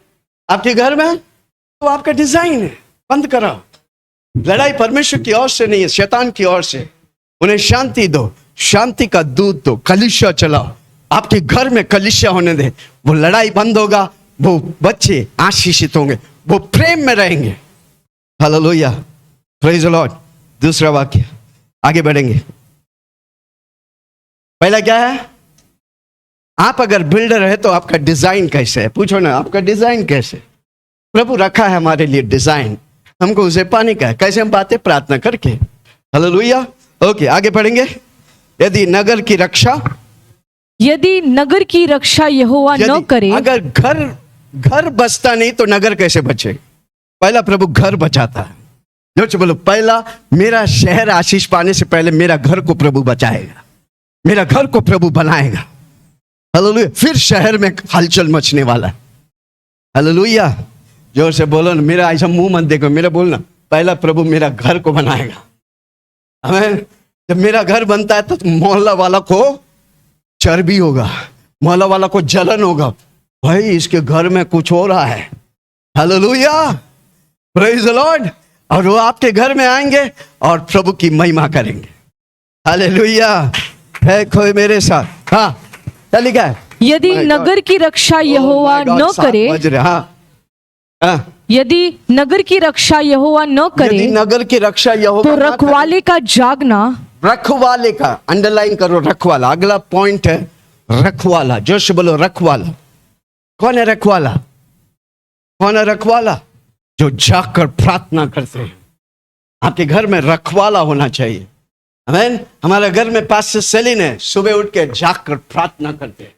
आपके घर में? तो आपका डिजाइन है, बंद करो। लड़ाई परमेश्वर की ओर से नहीं है, शैतान की ओर से। उन्हें शांति दो, शांति का दूध दो, कलीसिया चलाओ, आपके घर में कलीसिया होने दे। वो लड़ाई बंद होगा, वो बच्चे आशीषित होंगे, वो प्रेम में रहेंगे। हालेलुया। Praise the Lord. दूसरा वाक्य, आगे बढ़ेंगे। पहला क्या है? आप अगर बिल्डर है तो आपका डिजाइन कैसे है? पूछो ना, आपका डिजाइन कैसे? प्रभु रखा है हमारे लिए डिजाइन, हमको उसे पाने का है। कैसे हम पाते? प्रार्थना करके। हालेलुया। ओके, आगे पढ़ेंगे। यदि नगर की रक्षा यहोवा न करे। अगर घर बसता नहीं तो नगर कैसे बचे? पहला प्रभु घर बचाता है। जोर से बोलो, पहला मेरा शहर आशीष पाने से पहले मेरा घर को प्रभु बचाएगा, मेरा घर को प्रभु बनाएगा। हालेलुया। फिर शहर में हलचल मचने वाला है। हालेलुया। जोर से बोलो ना, मेरा ऐसा मुंह मत देखो, मेरा बोलना, पहला प्रभु मेरा घर को बनाएगा। हमें जब मेरा घर बनता है तो मोहल्ला वाला को चर्बी होगा, मोहल्ला वाला को जलन होगा, भाई इसके घर में कुछ हो रहा है। Hallelujah, praise the lord. और वो आपके घर में आएंगे और प्रभु की महिमा करेंगे। हालेलुया। है कोई मेरे साथ? हाँ, चलिए क्या? यदि नगर की रक्षा यहोवा न करे, यदि नगर की रक्षा यहोवा न करे, यदि नगर की रक्षा यहोवा तो रखवाले का जागना, रखवाले का, अंडरलाइन करो, रखवाला। अगला पॉइंट है रखवाला। जोश बोलो, रखवाला। कौन है रखवाला? कौन है रखवाला? जो जाकर प्रार्थना करते हैं। आपके घर में रखवाला होना चाहिए। आमीन। हमारे घर में पास्टर सेलिन है, सुबह उठ के जाकर प्रार्थना करते हैं।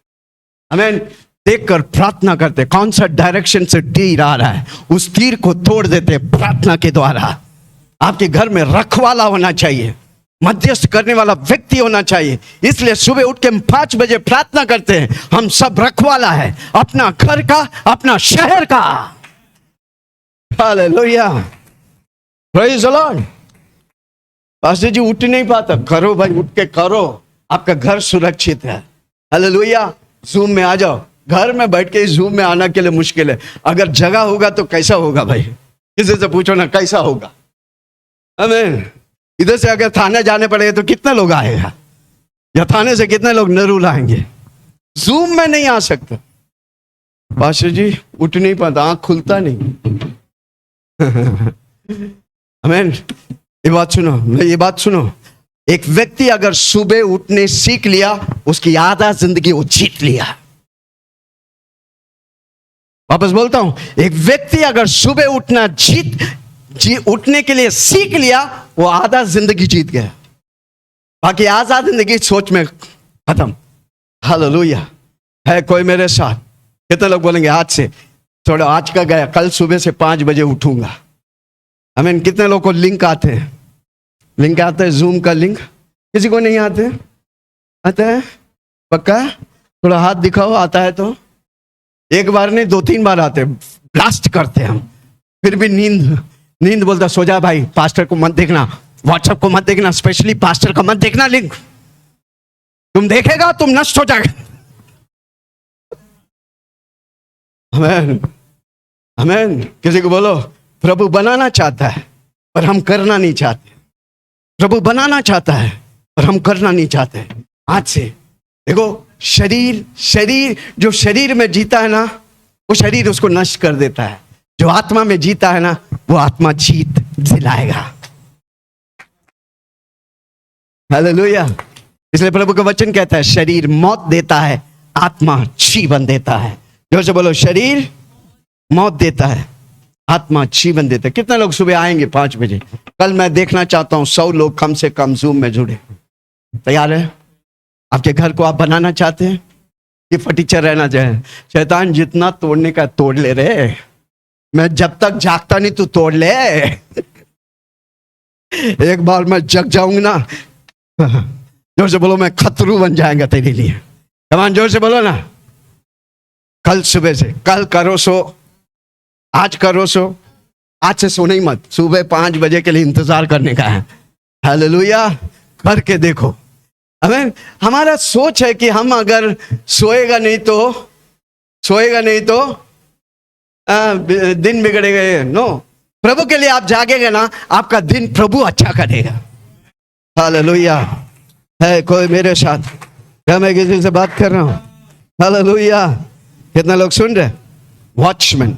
आमीन। देखकर प्रार्थना करते, कौन सा डायरेक्शन से तीर आ रहा है, उस तीर को तोड़ देते प्रार्थना के द्वारा। आपके घर में रखवाला होना चाहिए, मध्यस्थ करने वाला व्यक्ति होना चाहिए। इसलिए सुबह उठ के हम 5 बजे प्रार्थना करते हैं। हम सब रखवाला है, अपना घर का, अपना शहर का। Hallelujah, praise the lord. Pastor जी उठ नहीं पाता, करो भाई, उठ के करो, आपका घर सुरक्षित है। हालेलुया। जूम में आ जाओ। घर में बैठ के जूम में आना के लिए मुश्किल है। अगर जगह होगा तो कैसा होगा भाई? किसी से पूछो ना, कैसा होगा? आमीन। इधर से अगर थाने जाने पड़ेगा तो कितने लोग आएगा, या थाने से कितने लोग नरूल आएंगे? जूम में नहीं आ सकते। पास्टर जी उठ नहीं पाता, आंख खुलता नहीं। आमीन। ये बात सुनो, ये बात सुनो, एक व्यक्ति अगर सुबह उठने सीख लिया, उसकी आधा जिंदगी वो जीत लिया। वापस बोलता हूं, एक व्यक्ति अगर सुबह उठना उठने के लिए सीख लिया, वो आधा जिंदगी जीत गया। बाकी आधा जिंदगी सोच में खत्म। हालेलुया। है कोई मेरे साथ? कितने लोग बोलेंगे आज से थोड़ा, आज का गया, कल सुबह से 5 बजे उठूंगा? आमीन। कितने लोग को लिंक आते हैं? लिंक आता है, जूम का लिंक? किसी को नहीं आते? आता है? पक्का? थोड़ा हाथ दिखाओ, आता है तो। एक बार नहीं, 2-3 बार आते, ब्लास्ट करते हम। फिर भी नींद बोलता, सो जा भाई, पास्टर को मत देखना, व्हाट्सएप को मत देखना, स्पेशली पास्टर का मत देखना लिंक, तुम देखेगा तुम नष्ट हो जाएगा। आमीन, आमीन। किसी को बोलो, प्रभु बनाना चाहता है पर हम करना नहीं चाहते। प्रभु बनाना चाहता है पर हम करना नहीं चाहते। आज से देखो, शरीर जो शरीर में जीता है ना, वो शरीर उसको नष्ट कर देता है। जो आत्मा में जीता है ना, वो आत्मा जीत दिलाएगा। हालेलुया। इसलिए प्रभु का वचन कहता है, शरीर मौत देता है, आत्मा जीवन देता है। जोर से बोलो, शरीर मौत देता है, आत्मा जीवन देता है। कितने लोग सुबह आएंगे 5 बजे? कल मैं देखना चाहता हूं 100 लोग कम से कम जूम में जुड़े। तैयार है? आपके घर को आप बनाना चाहते हैं कि फटीचर रहना चाहे? शैतान जितना तोड़ने का तोड़ ले रे, मैं जब तक जागता नहीं तू तोड़ ले। एक बार मैं जग जाऊंगी ना, जोर से बोलो, मैं खतरू बन जाएगा तेरे लिए। कमान, जोर से बोलो ना। कल सुबह से, कल करो सो, आज करो सो, आज से सोने ही मत। सुबह 5 बजे के लिए इंतजार करने का है। हालेलुया। करके देखो। हमें, हमारा सोच है कि हम अगर सोएगा नहीं तो दिन बिगड़ेगा। नो, प्रभु के लिए आप जागेगा ना, आपका दिन प्रभु अच्छा करेगा। हालेलुया। है कोई मेरे साथ? क्या मैं किसी से बात कर रहा हूं? हालेलुया। कितना लोग सुन रहे? वॉचमैन,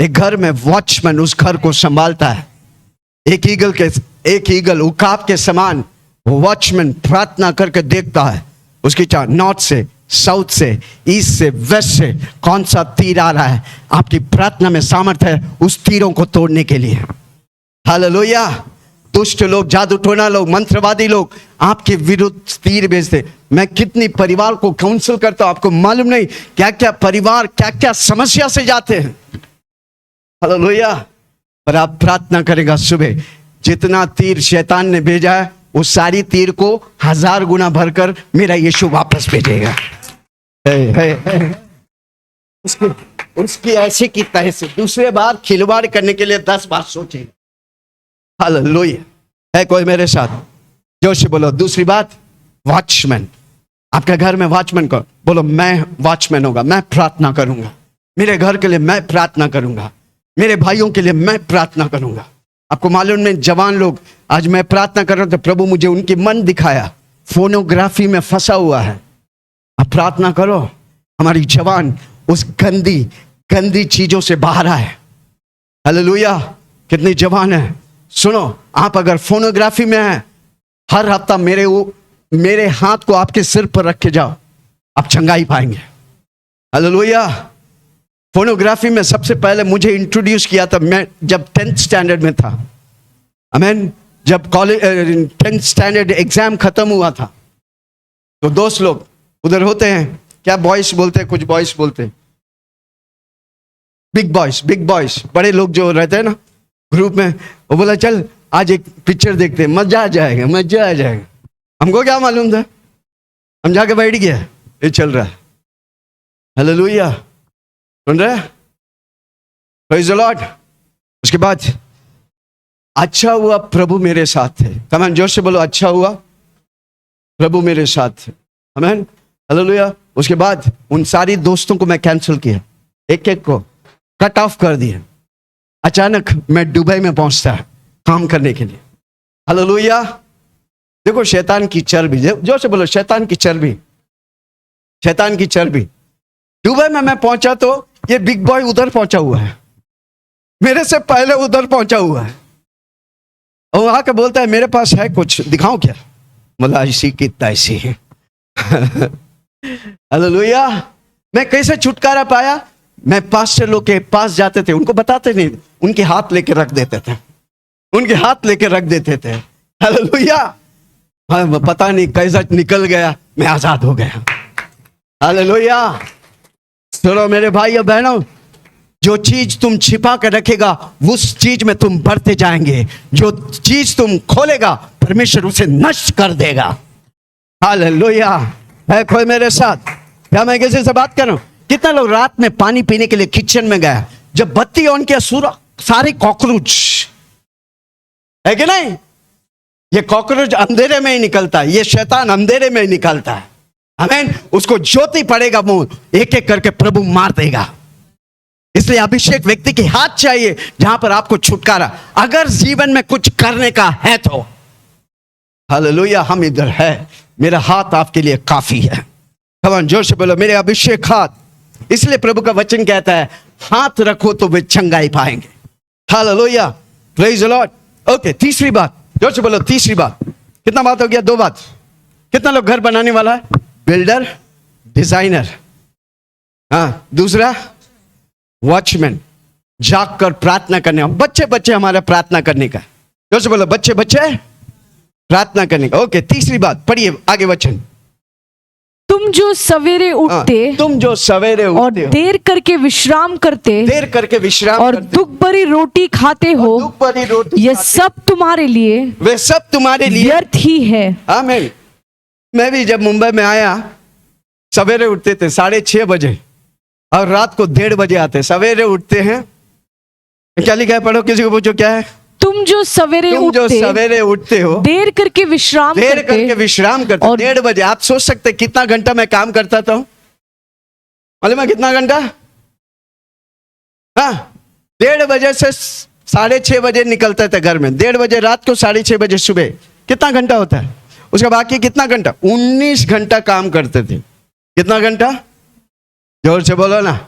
एक घर में वॉचमैन उस घर को संभालता है। एक ईगल उकाब के समान वो वॉचमैन प्रार्थना करके देखता है, उसकी चाह नॉर्थ से, साउथ से, ईस्ट से, वेस्ट से कौन सा तीर आ रहा है। आपकी प्रार्थना में सामर्थ्य है उस तीरों को तोड़ने के लिए। हालेलुया। दुष्ट लोग, जादू टोना लोग, मंत्रवादी लोग आपके विरुद्ध तीर भेजते। मैं कितनी परिवार को काउंसिल करता हूं, आपको मालूम नहीं क्या क्या परिवार क्या क्या समस्या से जाते हैं। हालेलुया। पर आप प्रार्थना करेगा सुबह, जितना तीर शैतान ने भेजा है उस सारी तीर को 1000 गुना भरकर मेरा यीशु वापस भेजेगा। उसकी ऐसे की तैसे दूसरे बार खिलवाड़ करने के लिए 10 बार सोचेगा। हालेलुया। है कोई मेरे साथ? जोर से बोलो। दूसरी बात, वॉचमैन। आपके घर में वॉचमैन को बोलो, मैं वॉचमैन होगा, मैं प्रार्थना करूंगा, मेरे घर के लिए मैं प्रार्थना करूंगा, मेरे भाइयों के लिए मैं प्रार्थना करूंगा। आपको मालूम नहीं, जवान लोग, आज मैं प्रार्थना कर रहा हूं तो प्रभु मुझे उनकी मन दिखाया, फोनोग्राफी में फंसा हुआ है। आप प्रार्थना करो, हमारी जवान उस गंदी गंदी चीजों से बाहर आए। हालेलुया। कितनी जवान है। सुनो, आप अगर फोनोग्राफी में हैं, हर हफ्ता मेरे हाथ को आपके सिर पर रख के जाओ, आप चंगाई पाएंगे। हालेलुया। फोनोग्राफी में सबसे पहले मुझे इंट्रोड्यूस किया था, मैं जब 10th स्टैंडर्ड में था। आमीन। जब कॉलेज 10th स्टैंडर्ड एग्जाम खत्म हुआ था तो दोस्त लोग उधर होते हैं, क्या बॉयज बोलते हैं, कुछ बॉयज बोलते हैं बिग बॉयज, बड़े लोग जो रहते हैं ना ग्रुप में, वो बोला चल आज एक पिक्चर देखते हैं, मजा आ जाएगा। हमको क्या मालूम था, हम जाके बैठ गया, ये चल रहा है। हालेलुया। सुन रहे? Praise the Lord. उसके बाद अच्छा हुआ प्रभु मेरे साथ थे। कमेंट जोर से बोलो, अच्छा हुआ प्रभु मेरे साथ थे। आमीन। हालेलुया। उसके बाद उन सारी दोस्तों को मैं कैंसिल किया, एक एक को कट ऑफ कर दिया। अचानक मैं दुबई में पहुंचता काम करने के लिए। हालेलुया। देखो शैतान की चर्बी, जोर से बोलो, शैतान की चर्बी। दुबई में मैं पहुंचा तो ये बिग बॉय उधर पहुंचा हुआ है, मेरे से पहले उधर पहुंचा हुआ है, और वहां के बोलता है मेरे पास है कुछ, दिखाऊं क्या? बोला इसी की तैसी है। हालेलुया। मैं कैसे छुटकारा पाया? मैं पास्टर लोग के पास जाते थे, उनको बताते नहीं, उनके हाथ लेके रख देते थे। हालेलुया। पता नहीं कैसा निकल गया, मैं आजाद हो गया। हालेलुया। सुनो मेरे भाई और बहनों, जो चीज तुम छिपा कर रखेगा उस चीज में तुम बढ़ते जाएंगे, जो चीज तुम खोलेगा परमेश्वर उसे नष्ट कर देगा। हालेलुया। है कोई मेरे साथ? क्या मैं किसी से बात कर रहा हूं? कितना लोग रात में पानी पीने के लिए किचन में गया, जब बत्ती ऑन किया सारे कॉकरोच, है कि नहीं? ये कॉकरोच अंधेरे में ही निकलता है, ये शैतान अंधेरे में ही निकलता है। आमीन। उसको ज्योति पड़ेगा, मुंह एक एक करके प्रभु मार देगा। इसलिए अभिषेक व्यक्ति के हाथ चाहिए जहां पर आपको छुटकारा, अगर जीवन में कुछ करने का है तो। हालेलुया। हम इधर है, मेरा हाथ आपके लिए काफी है। कमान जोर से बोलो, मेरे अभिषेक हाथ। इसलिए प्रभु का वचन कहता है हाथ रखो तो वे चंगाई पाएंगे। Hallelujah. Praise the Lord. Okay, तीसरी बात, जोर से बोलो, तीसरी बात। कितना बात हो गया? 2 बात। कितना लोग घर बनाने वाला है? Builder, designer. हाँ, दूसरा वॉचमैन, जाग कर प्रार्थना करने। बच्चे हमारा प्रार्थना करने का। जोर से बोलो, बच्चे प्रार्थना करने का। ओके, तीसरी बात पढ़िए आगे वचन। तुम जो सवेरे उठते और देर करके विश्राम करते और दुख भरी रोटी खाते हो, ये सब तुम्हारे लिए व्यर्थ ही है। आमीन। मैं भी जब मुंबई में आया, सवेरे उठते थे 6:30 बजे और रात को 1:30 बजे आते। सवेरे उठते हैं, क्या लिखा है? पढ़ो, किसी को पूछो क्या है? तुम जो सवेरे उठते हो, देर करके विश्राम करते और 1:30 बजे। आप सोच सकते कितना घंटा मैं काम करता था? मालूम है कितना घंटा? हाँ, 1:30 बजे से 6:30 बजे निकलता था घर में, 1:30 बजे रात को, 6:30 बजे सुबह। कितना घंटा होता है? उसका बाकी कितना घंटा? 19 घंटा काम करते थे। कितना घंटा? जोर से बोलो ना।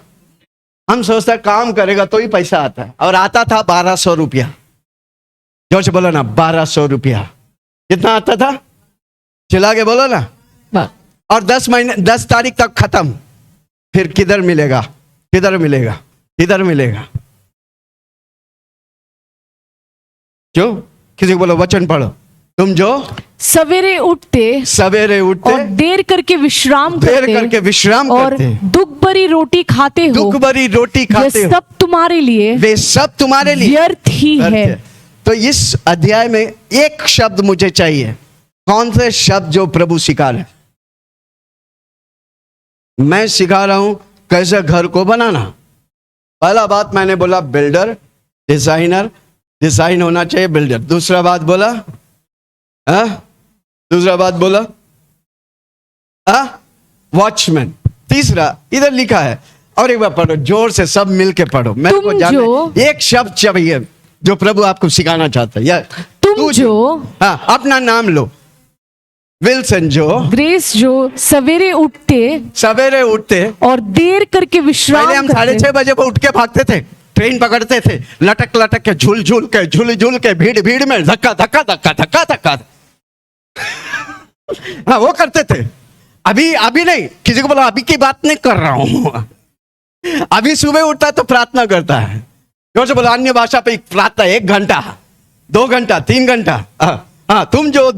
हम सोचते काम करेगा तो ही पैसा आता है, और आता था 1200 रुपया। जोर से बोलो ना, 1200 रुपया। कितना आता था? चिल्ला के बोलो ना। और 10 तारीख तक खत्म। फिर किधर मिलेगा? क्यों? किसी को बोलो, वचन पढ़ो। तुम जो सवेरे उठते और देर करके विश्राम करते और दुख भरी रोटी खाते हो, ये सब तुम्हारे लिए वे सब तुम्हारे लिए व्यर्थ ही व्यर्थ है। है। तो इस अध्याय में एक शब्द मुझे चाहिए। कौन से शब्द जो प्रभु सिखा रहे? मैं सिखा रहा हूं कैसे घर को बनाना। पहला बात मैंने बोला बिल्डर, डिजाइनर, डिजाइन होना चाहिए बिल्डर। दूसरा बात बोला दूसरा बात बोला वॉचमैन। तीसरा इधर लिखा है, और एक बार पढ़ो जोर से, सब मिल के पढ़ो। मेरे को जानना एक शब्द चाहिए जो प्रभु आपको सिखाना चाहता है। या तुम जो अपना नाम लो। विल्सन जो, ग्रेस जो सवेरे उठते और देर करके विश्राम पहले हम करते। 6:30 बजे उठ के भागते थे, ट्रेन पकड़ते थे, लटक लटक के, झूल झूल के, भीड़ भीड़ में धक्का धक्का धक्का धक्का धक्का हाँ वो करते थे। अभी नहीं, किसी को बोला अभी की बात नहीं कर रहा हूं। अभी सुबह उठता तो प्रार्थना करता है, जोर से बोला अन्य भाषा पे प्रार्थना 1 घंटा 2 घंटा 3 घंटा। तुम जो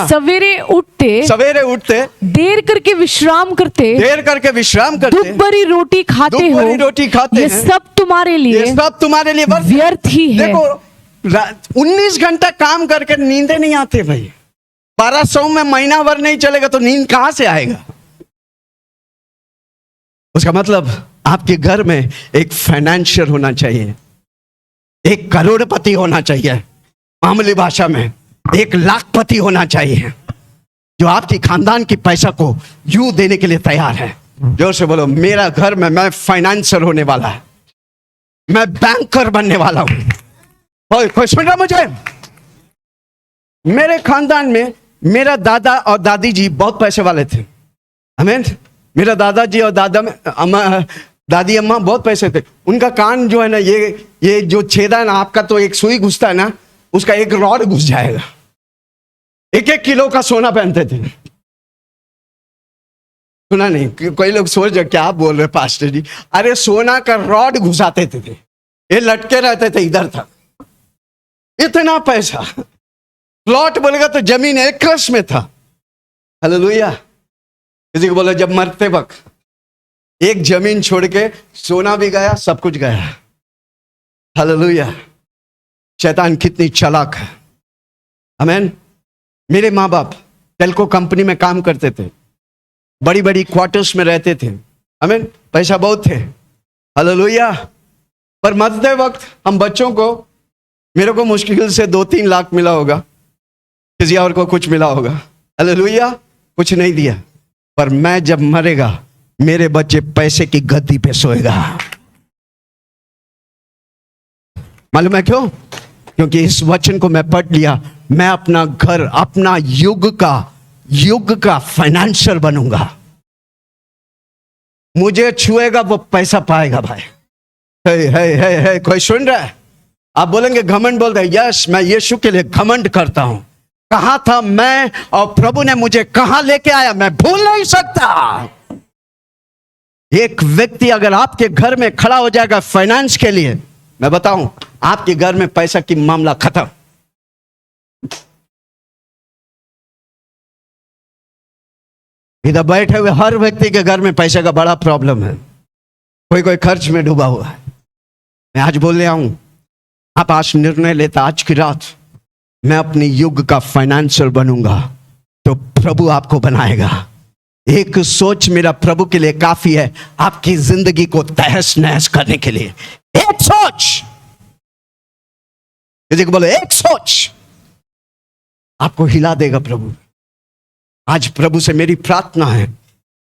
सवेरे उठते देर करके विश्राम करते दुख भरी रोटी खाते हो, ये सब तुम्हारे लिए व्यर्थ ही है। देखो 19 घंटा काम करके नींदे नहीं आते भाई। 1200 में महीना भर नहीं चलेगा तो नींद कहां से आएगा? उसका मतलब आपके घर में एक फाइनेंशियल होना चाहिए, एक करोड़पति होना चाहिए, मामूली भाषा में 1 लाखपति होना चाहिए, जो आपकी खानदान की पैसा को यूं देने के लिए तैयार है। जोर से बोलो मेरा घर में मैं फाइनेंसर होने वाला है, मैं बैंकर बनने वाला हूं। कोई सुन रहा मुझे? मेरे खानदान में मेरा दादा और दादी जी बहुत पैसे वाले थे। आमीन। मेरा दादाजी और दादी अम्मा बहुत पैसे थे। उनका कान जो है ना, ये जो छेदा है ना, आपका तो एक सुई घुसता है ना, उसका 1 रॉड घुस जाएगा। 1-1 किलो का सोना पहनते थे। सुना नहीं? कोई लोग सोच रहे क्या बोल रहे पास्टर जी? अरे सोना का रॉड घुसाते थे, ये लटके रहते थे इधर तक। इतना पैसा। प्लॉट बोलेगा तो जमीन एकर्स में था। हालेलुया। किसी को बोला जब मरते वक्त एक जमीन छोड़ के सोना भी गया, सब कुछ गया। हालेलुया। शैतान कितनी चालाक है। आमीन। मेरे माँ बाप टेल्को कंपनी में काम करते थे, बड़ी बड़ी क्वार्टर्स में रहते थे। आमीन। पैसा बहुत थे। हालेलुया। पर मरते वक्त हम बच्चों को, मेरे को मुश्किल से 2-3 लाख मिला होगा, किसी और को कुछ मिला होगा। हालेलुया। कुछ नहीं दिया। पर मैं जब मरेगा मेरे बच्चे पैसे की गद्दी पे सोएगा। मालूम है क्यों? क्योंकि इस वचन को मैं पढ़ लिया। मैं अपना घर, अपना युग का फाइनेंशियल बनूंगा। मुझे छुएगा वो पैसा पाएगा भाई। है कोई सुन रहा है? आप बोलेंगे घमंड बोल रहे, यस मैं यीशु के लिए घमंड करता हूं। कहां था मैं और प्रभु ने मुझे कहां लेके आया, मैं भूल नहीं सकता। एक व्यक्ति अगर आपके घर में खड़ा हो जाएगा फाइनेंस के लिए, मैं बताऊं आपके घर में पैसा की मामला खत्म। इधर बैठे हुए हर व्यक्ति के घर में पैसे का बड़ा प्रॉब्लम है। कोई खर्च में डूबा हुआ है। मैं आज बोल रहा हूं, आप आज निर्णय लेता आज की रात, मैं अपने युग का फाइनेंशियल बनूंगा, तो प्रभु आपको बनाएगा। एक सोच मेरा प्रभु के लिए काफी है आपकी जिंदगी को तहस नहस करने के लिए। एक सोच, किसी को बोलो एक सोच आपको हिला देगा प्रभु। आज प्रभु से मेरी प्रार्थना है,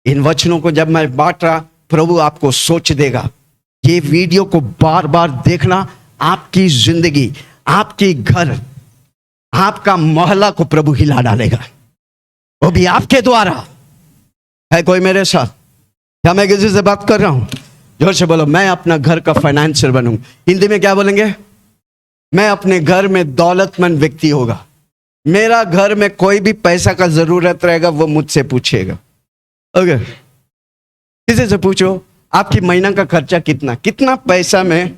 इन वचनों को जब मैं बांट रहा, प्रभु आपको सोच देगा। ये वीडियो को बार बार देखना, आपकी जिंदगी, आपकी घर, आपका मोहल्ला को प्रभु हिला डालेगा, वो भी आपके द्वारा। है कोई मेरे साथ? क्या मैं किसी से बात कर रहा हूं? जोर से बोलो मैं अपना घर का फाइनेंशियल बनूंगा। हिंदी में क्या बोलेंगे? मैं अपने घर में दौलतमंद व्यक्ति होगा। मेरा घर में कोई भी पैसा का जरूरत रहेगा वो मुझसे पूछेगा। ओके, किसी से पूछो आपकी महीना का खर्चा कितना पैसा में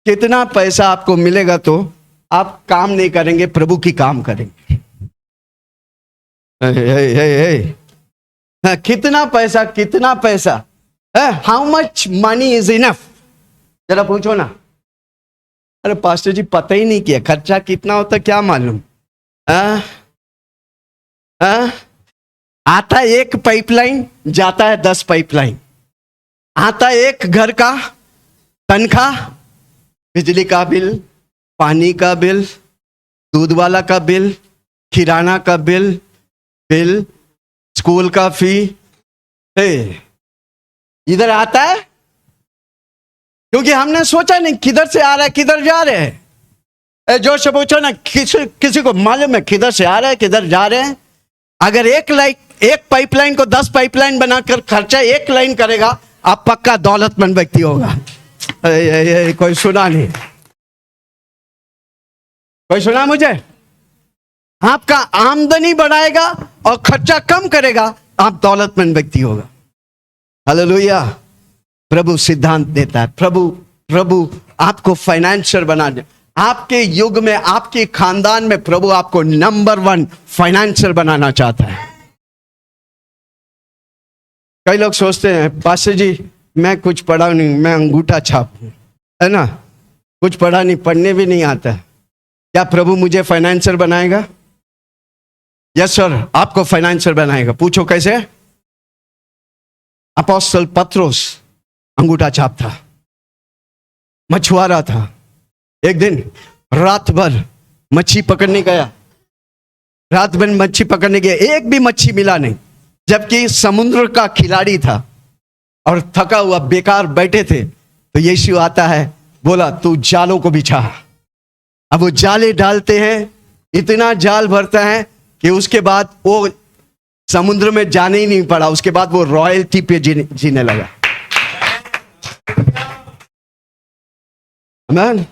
कितना पैसा आपको मिलेगा, तो आप काम नहीं करेंगे, प्रभु की काम करेंगे। कितना पैसा how much money is enough? जरा पूछो ना, अरे पास्टर जी पता ही नहीं किया खर्चा कितना होता क्या मालूम। आता है एक पाइपलाइन, जाता है 10 पाइपलाइन। आता है एक घर का तनख्वाह, बिजली का बिल, पानी का बिल, दूध वाला का बिल, किराना का बिल, स्कूल का फी, इधर आता है। क्योंकि हमने सोचा नहीं किधर से आ रहा है किधर जा रहे हैं। जोर से पूछो ना, किसी को मालूम है किधर से आ रहा है किधर जा रहे हैं? अगर एक पाइपलाइन को 10 पाइपलाइन बनाकर खर्चा एक लाइन करेगा, आप पक्का दौलतमंद व्यक्ति होगा। कोई सुना नहीं? कोई सुना मुझे? आपका आमदनी बढ़ाएगा और खर्चा कम करेगा, आप दौलतमंद व्यक्ति होगा। हालेलुया। प्रभु सिद्धांत देता है, प्रभु आपको फाइनेंशियल बना दे। आपके युग में, आपके खानदान में प्रभु आपको नंबर 1 फाइनेंशियल बनाना चाहता है। कई लोग सोचते हैं पास्टर जी मैं कुछ पढ़ा नहीं, मैं अंगूठा छाप हूं, है ना, कुछ पढ़ा नहीं, पढ़ने भी नहीं आता। क्या प्रभु मुझे फाइनेंशियल बनाएगा? यस सर, आपको फाइनेंशियल बनाएगा। पूछो कैसे? अपोस्टल पत्रोस अंगूठा छाप था, मछुआरा था। एक दिन रात भर मच्छी पकड़ने गया, रात भर मच्छी पकड़ने गया, एक भी मच्छी मिला नहीं, जबकि समुद्र का खिलाड़ी था और थका हुआ बेकार बैठे थे। तो यीशु आता है, बोला तू जालों को बिछा। अब वो जाले डालते हैं, इतना जाल भरता है कि उसके बाद वो समुद्र में जाने ही नहीं पड़ा। उसके बाद वो रॉयल्टी पे जीने लगा। आमीन।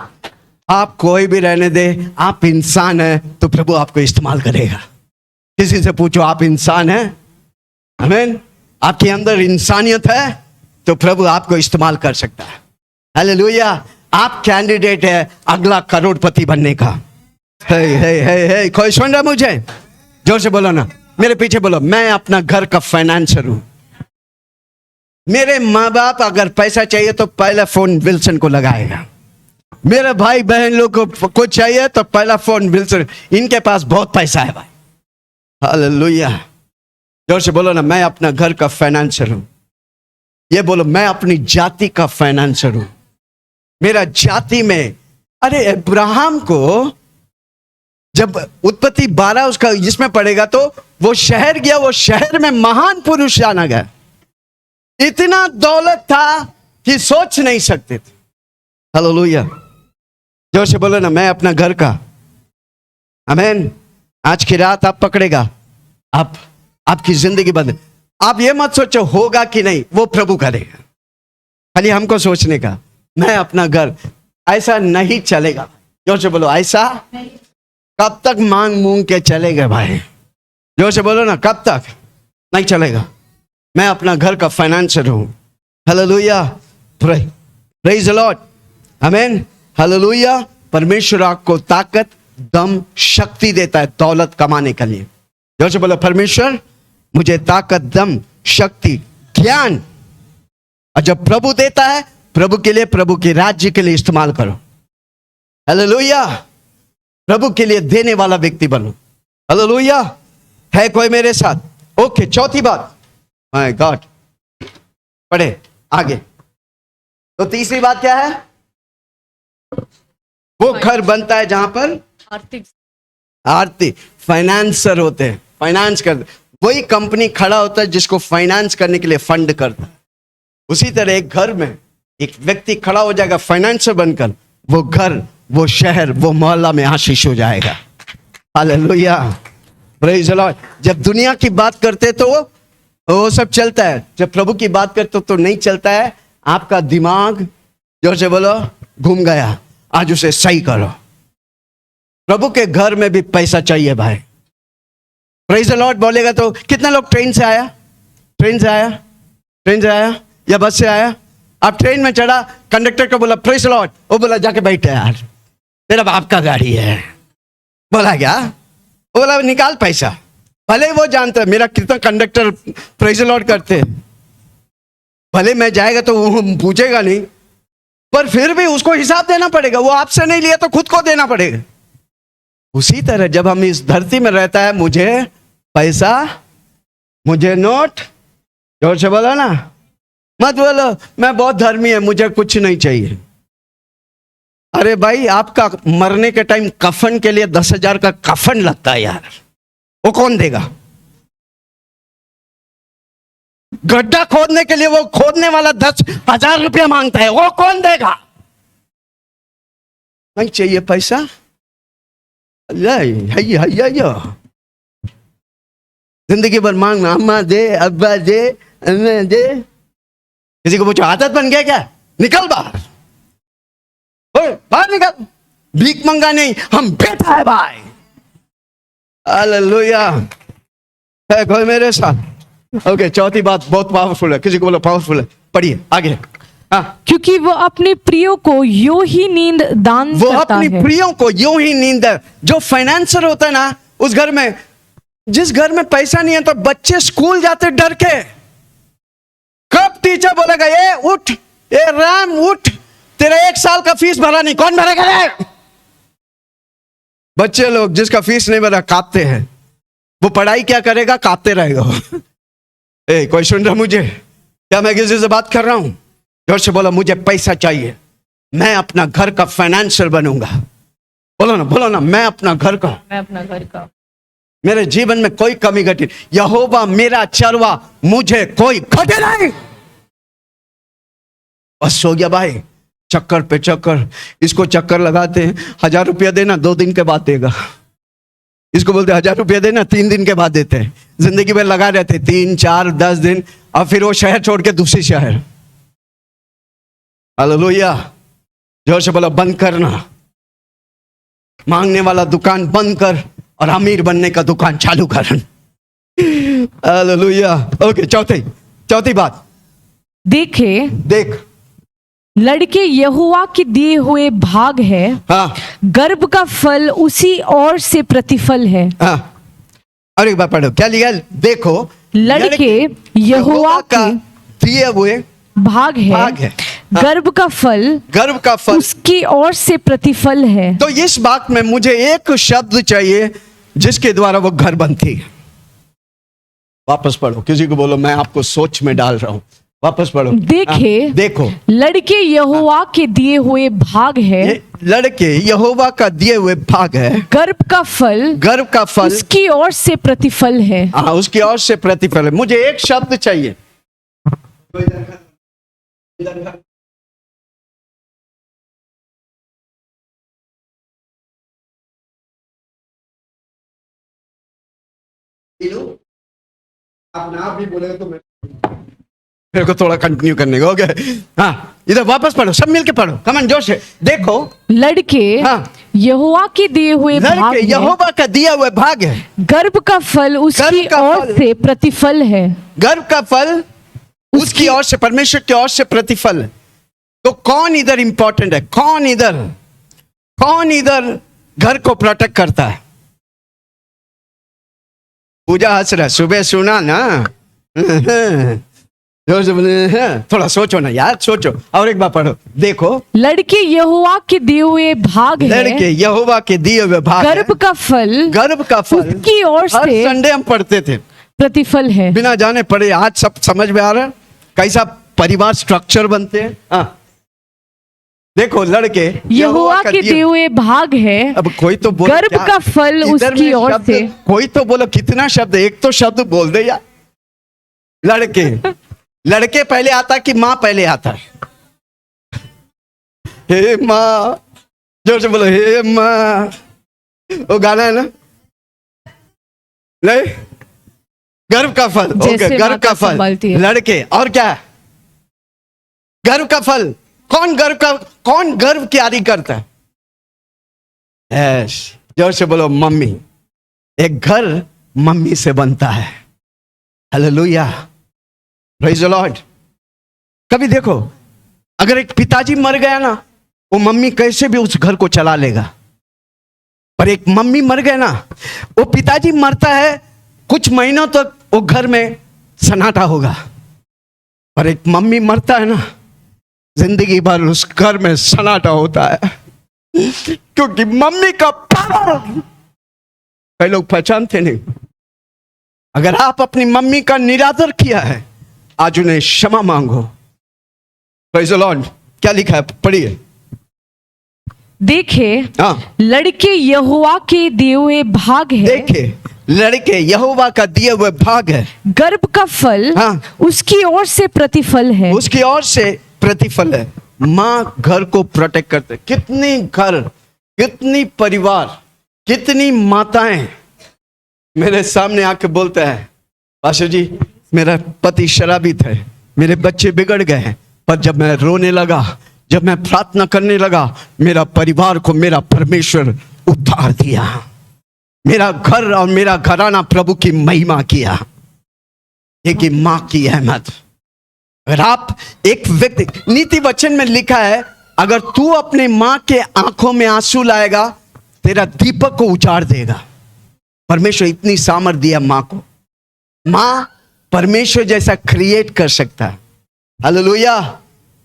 आप कोई भी रहने दे, आप इंसान हैं तो प्रभु आपको इस्तेमाल करेगा। किसी से पूछो आप इंसान हैं? आमीन। आपके अंदर इंसानियत है तो प्रभु आपको इस्तेमाल कर सकता है। हालेलुया। आप कैंडिडेट है अगला करोड़पति बनने का। हे कोई सुन रहा मुझे? जोर से बोलो ना, मेरे पीछे बोलो, मैं अपना घर का फाइनेंसर हूं। मेरे माँ बाप अगर पैसा चाहिए तो पहला फोन विल्सन को लगाएगा। मेरे भाई बहन लोग को कुछ चाहिए तो पहला फोन विल्सन, इनके पास बहुत पैसा है भाई। हालेलुया। जोर से बोलो ना, मैं अपना घर का फाइनेंसर हूं। ये बोलो, मैं अपनी जाति का फाइनेंसर हूं। मेरा जाति में, अरे अब्राहम को जब उत्पत्ति 12 उसका जिसमें पढ़ेगा तो वो शहर गया, वो शहर में महान पुरुष जाना गया। इतना दौलत था कि सोच नहीं सकते थे। हालेलुया। जोर से बोलो ना, मैं अपना घर का। आमीन। आज की रात आप पकड़ेगा, आपकी जिंदगी बदल। आप ये मत सोचो होगा कि नहीं, वो प्रभु करेगा। खाली हमको सोचने का, मैं अपना घर। ऐसा नहीं चलेगा। जोर से बोलो, ऐसा कब तक मांग मूंग के चलेगा भाई? जोर से बोलो ना, कब तक? नहीं चलेगा। मैं अपना घर का फाइनेंसर हूं। हालेलुया। Praise the Lord. आमीन। हालेलुया। परमेश्वर आपको ताकत, दम, शक्ति देता है दौलत कमाने के लिए। जोर से बोलो, परमेश्वर मुझे ताकत, दम, शक्ति, ज्ञान, और जब प्रभु देता है प्रभु के लिए, प्रभु के राज्य के लिए इस्तेमाल करो। हालेलुया। प्रभु के लिए देने वाला व्यक्ति बनो। हालेलुया। है कोई मेरे साथ? ओके। चौथी बात, माय गॉड, पढ़े आगे। तो तीसरी बात क्या है? वो घर बनता है जहां पर आर्थिक फाइनेंसर होते हैं, फाइनेंस करते। वही कंपनी खड़ा होता है जिसको फाइनेंस करने के लिए फंड करता है। उसी तरह एक घर में एक व्यक्ति खड़ा हो जाएगा फाइनेंसर बनकर, वो घर, वो शहर, वो मोहल्ला में आशीष हो जाएगा। हालेलुया। Praise the Lord. जब दुनिया की बात करते तो वो सब चलता है, जब प्रभु की बात करते तो नहीं चलता है। आपका दिमाग, जोर से बोलो, घूम गया। आज उसे सही करो। प्रभु के घर में भी पैसा चाहिए भाई। प्रेज द लॉर्ड बोलेगा तो कितना लोग ट्रेन से आया, ट्रेन से आया, ट्रेन से आया या बस से आया? आप ट्रेन में चढ़ा, कंडक्टर को बोला प्रेज द लॉर्ड, वो बोला जाके बैठे यार, मेरा बाप का गाड़ी है। बोला क्या? वो बोला निकाल पैसा। भले वो जानता है मेरा कितना कंडक्टर प्रेज द लॉर्ड करते हैं, भले मैं जाएगा तो वो पूछेगा नहीं, पर फिर भी उसको हिसाब देना पड़ेगा। वो आपसे नहीं लिया तो खुद को देना पड़ेगा। उसी तरह जब हम इस धरती में रहता है, मुझे पैसा, मुझे नोट, जोर से बोलो ना, मत बोलो मैं बहुत धर्मी है मुझे कुछ नहीं चाहिए। अरे भाई, आपका मरने के टाइम कफन के लिए 10,000 का कफन लगता है यार, वो कौन देगा? गड्ढा खोदने के लिए वो खोदने वाला 10,000 रुपया मांगता है, वो कौन देगा? नहीं चाहिए पैसा, जिंदगी भर मांगना, अम्मा दे, अब्बा दे, अम्मा दे। किसी को पूछो आदत बन गया क्या? निकल बाहर, बाहर निकल। भीख मंगा नहीं, हम बेटा है भाई। हालेलुया है कोई मेरे साथ? ओके, चौथी बात बहुत पावरफुल है। किसी को बोलो पावरफुल है, पढ़िए आगे। हाँ, क्योंकि वो अपने प्रियो को यूं ही नींद दान वो करता अपनी है। प्रियों को यूं ही नींद। जो फाइनेंसर होता है ना, उस घर में, जिस घर में पैसा नहीं है तो बच्चे स्कूल जाते डर के। कब टीचर बोलेगा ये उठ, ये राम उठ, तेरा 1 साल का फीस भरा नहीं, कौन भरेगा रे? बच्चे लोग जिसका फीस नहीं भरा कांपते हैं। वो पढ़ाई क्या करेगा? कांपते रहेगा। ए, कोई सुन रहा मुझे? क्या मैं किसी से बात कर रहा हूं? जोर से बोलो, मुझे पैसा चाहिए, मैं अपना घर का फाइनेंशियल बनूंगा। बोलो ना, बोलो ना, मैं अपना घर का, मेरे जीवन में कोई कमी घटी, यहोवा मेरा चरवा, मुझे कोई घटे नहीं। बस हो गया भाई, चक्कर पे चक्कर। इसको चक्कर लगाते हैं, 1,000 रुपया देना, 2 दिन के बाद देगा। इसको बोलते 1,000 रुपया देना, 3 दिन के बाद देते हैं। जिंदगी में लगा रहते 3, 4, 10 दिन, और फिर वो शहर छोड़ के दूसरी शहर। हालेलुया, जोर से बोलो बंद करना। मांगने वाला दुकान बंद कर और अमीर बनने का दुकान चालू कर। हालेलुया। ओके, चौथी बात, देख लड़के यहोवा के दिए हुए भाग है। हाँ, गर्भ का फल उसी और से प्रतिफल है। हाँ, और एक बार पढ़ो, क्या लिखा? देखो लड़के यहोवा का के दिए हुए भाग है। गर्भ का फल उसकी ओर से प्रतिफल है। तो इस बात में मुझे एक शब्द चाहिए जिसके द्वारा वो घर बनती है। वापस पढ़ो, किसी को बोलो मैं आपको सोच में डाल रहा हूं। वापस पढ़ो। देखो लड़के यहोवा के दिए हुए भाग है। लड़के यहोवा का दिए हुए भाग है। गर्भ का फल उसकी ओर से प्रतिफल है। हाँ, उसकी ओर से प्रतिफल है। मुझे एक शब्द चाहिए। अपने आप भी बोलेगा तो मेरे को थोड़ा कंटिन्यू करने को। ओके, हाँ, इधर वापस पढ़ो, सब मिलके पढ़ो, कमन जोर से। देखो लड़के यहोवा के दिए हुए भाग है। यहोवा का दिया हुआ भाग है। गर्भ का फल उसकी ओर से प्रतिफल है। गर्भ का फल उसकी ओर से, परमेश्वर की ओर से प्रतिफल है। तो कौन इधर इंपॉर्टेंट है? कौन इधर घर को प्रोटेक्ट करता है? पूजा हंस रहा, सुबह सुना ना। थोड़ा सोचो ना यार, सोचो। और एक बार पढ़ो। देखो लड़के यहोवा के दिए हुए भाग है। लड़के यहोवा के दिए हुए भाग है। गर्भ का फल उसकी ओर से, हर संडे हम पढ़ते थे, प्रतिफल है। बिना जाने पढ़े। आज सब समझ में आ रहा है कैसा परिवार स्ट्रक्चर बनते हैं। हाँ, देखो लड़के यहोवा के दिए हुए भाग है। अब कोई तो बोलो गर्भ का फल उसकी ओर से। कोई तो बोलो कितना शब्द, एक तो शब्द बोल दे यार। लड़के पहले आता कि माँ पहले आता है? हे माँ, जोर से बोलो हे माँ। वो गाना है ना, नहीं? गर्भ का फल, ओके, गर्भ का फल लड़के। और क्या? गर्भ का फल। कौन गर्भ की आदि करता है? यस, जोर से बोलो मम्मी। एक घर मम्मी से बनता है। Hallelujah, praise the Lord. कभी देखो, अगर एक पिताजी मर गया ना, वो मम्मी कैसे भी उस घर को चला लेगा। पर एक मम्मी मर गए ना, वो पिताजी मरता है, कुछ महीनों तक वो घर में सन्नाटा होगा। पर एक मम्मी मरता है ना, जिंदगी भर उस घर में सन्नाटा होता है, क्योंकि मम्मी का पावर कई लोग पहचानते नहीं। अगर आप अपनी मम्मी का निरादर किया है, आज उन्हें क्षमा मांगो। Praise the Lord. क्या लिखा है, पढ़िए। देखे हाँ, लड़के यहोवा के दिए हुए भाग है, देखे लड़के यहोवा का दिए हुए भाग है, गर्भ का फल हाँ, उसकी ओर से प्रतिफल है। उसकी ओर से प्रतिफल है। माँ घर को प्रोटेक्ट करते। कितनी घर, कितनी परिवार, कितनी माताएं मेरे सामने आके बोलते हैं, पास्टर जी मेरा पति शराबी थे, मेरे बच्चे बिगड़ गए हैं, पर जब मैं रोने लगा, जब मैं प्रार्थना करने लगा, मेरा परिवार को मेरा परमेश्वर उद्धार दिया, मेरा घर और मेरा घराना प्रभु की महिमा किया। ये कि माँ की अहमत। अगर आप एक व्यक्ति, नीति वचन में लिखा है, अगर तू अपने माँ के आंखों में आंसू लाएगा, तेरा दीपक को उजाड़ देगा। परमेश्वर इतनी सामर्थ्य दिया माँ को। माँ परमेश्वर जैसा क्रिएट कर सकता है। Hallelujah,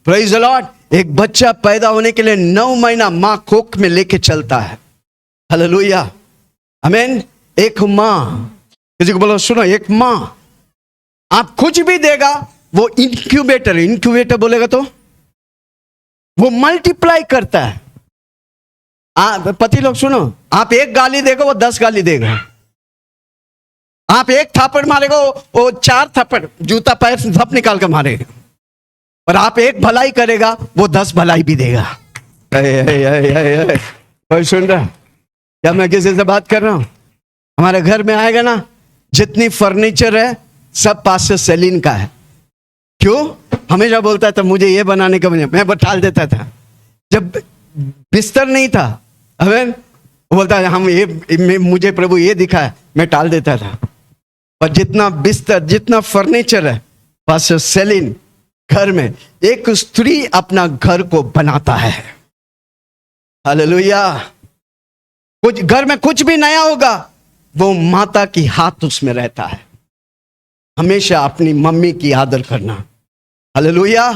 praise the Lord. एक बच्चा पैदा होने के लिए 9 महीना माँ कोख में लेके चलता है। हालेलुया, आमीन। एक माँ, किसी को बोलो सुनो, एक माँ आप कुछ भी देगा, वो इंक्यूबेटर, इंक्यूबेटर बोलेगा तो वो मल्टीप्लाई करता है। पति लोग सुनो, आप एक गाली देगा वो 10 गाली देगा। आप एक थप्पड़ मारेगा वो 4 थप्पड़, जूता पैर से धप निकाल कर मारेगा। और आप एक भलाई करेगा, वो 10 भलाई भी देगा। कोई सुन रहा? क्या मैं किसी से बात कर रहा हूं? हमारे घर में आएगा ना, जितनी फर्नीचर है सब पास्टर सेलिन का है। क्यों? हमेशा बोलता था मुझे ये बनाने का, मैं बटाल देता था। जब बिस्तर नहीं था, अबे बोलता है हम ये, मुझे प्रभु ये दिखा है, मैं टाल देता था। पर जितना बिस्तर, जितना फर्नीचर है, पास्टर सेलिन घर में, एक स्त्री अपना घर को बनाता है। हालेलुया। कुछ घर में कुछ भी नया होगा, वो माता की हाथ उसमें रहता है। हमेशा अपनी मम्मी की आदर करना। हालेलुया।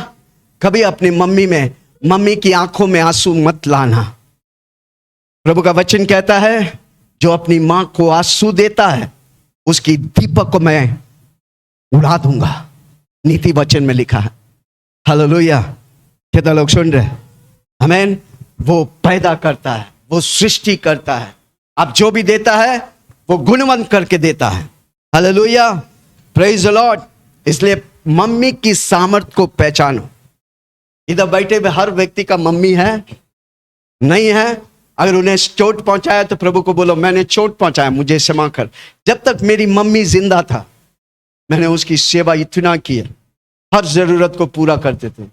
कभी अपनी मम्मी की आंखों में आंसू मत लाना। प्रभु का वचन कहता है, जो अपनी मां को आंसू देता है, उसकी दीपक को मैं उड़ा दूंगा। नीति वचन में लिखा है। हालेलुया। कितना लोग सुन रहे? आमीन। वो पैदा करता है, वो सृष्टि करता है। आप जो भी देता है वो गुणवंत करके देता है। Hallelujah, praise the lord. इसलिए मम्मी की सामर्थ को पहचानो। इधर बैठे हुए हर व्यक्ति का मम्मी है, नहीं है? अगर उन्हें चोट पहुंचाया तो प्रभु को बोलो, मैंने चोट पहुंचाया, मुझे क्षमा कर। जब तक मेरी मम्मी जिंदा था, मैंने उसकी सेवा इतना की है, हर जरूरत को पूरा करते थे,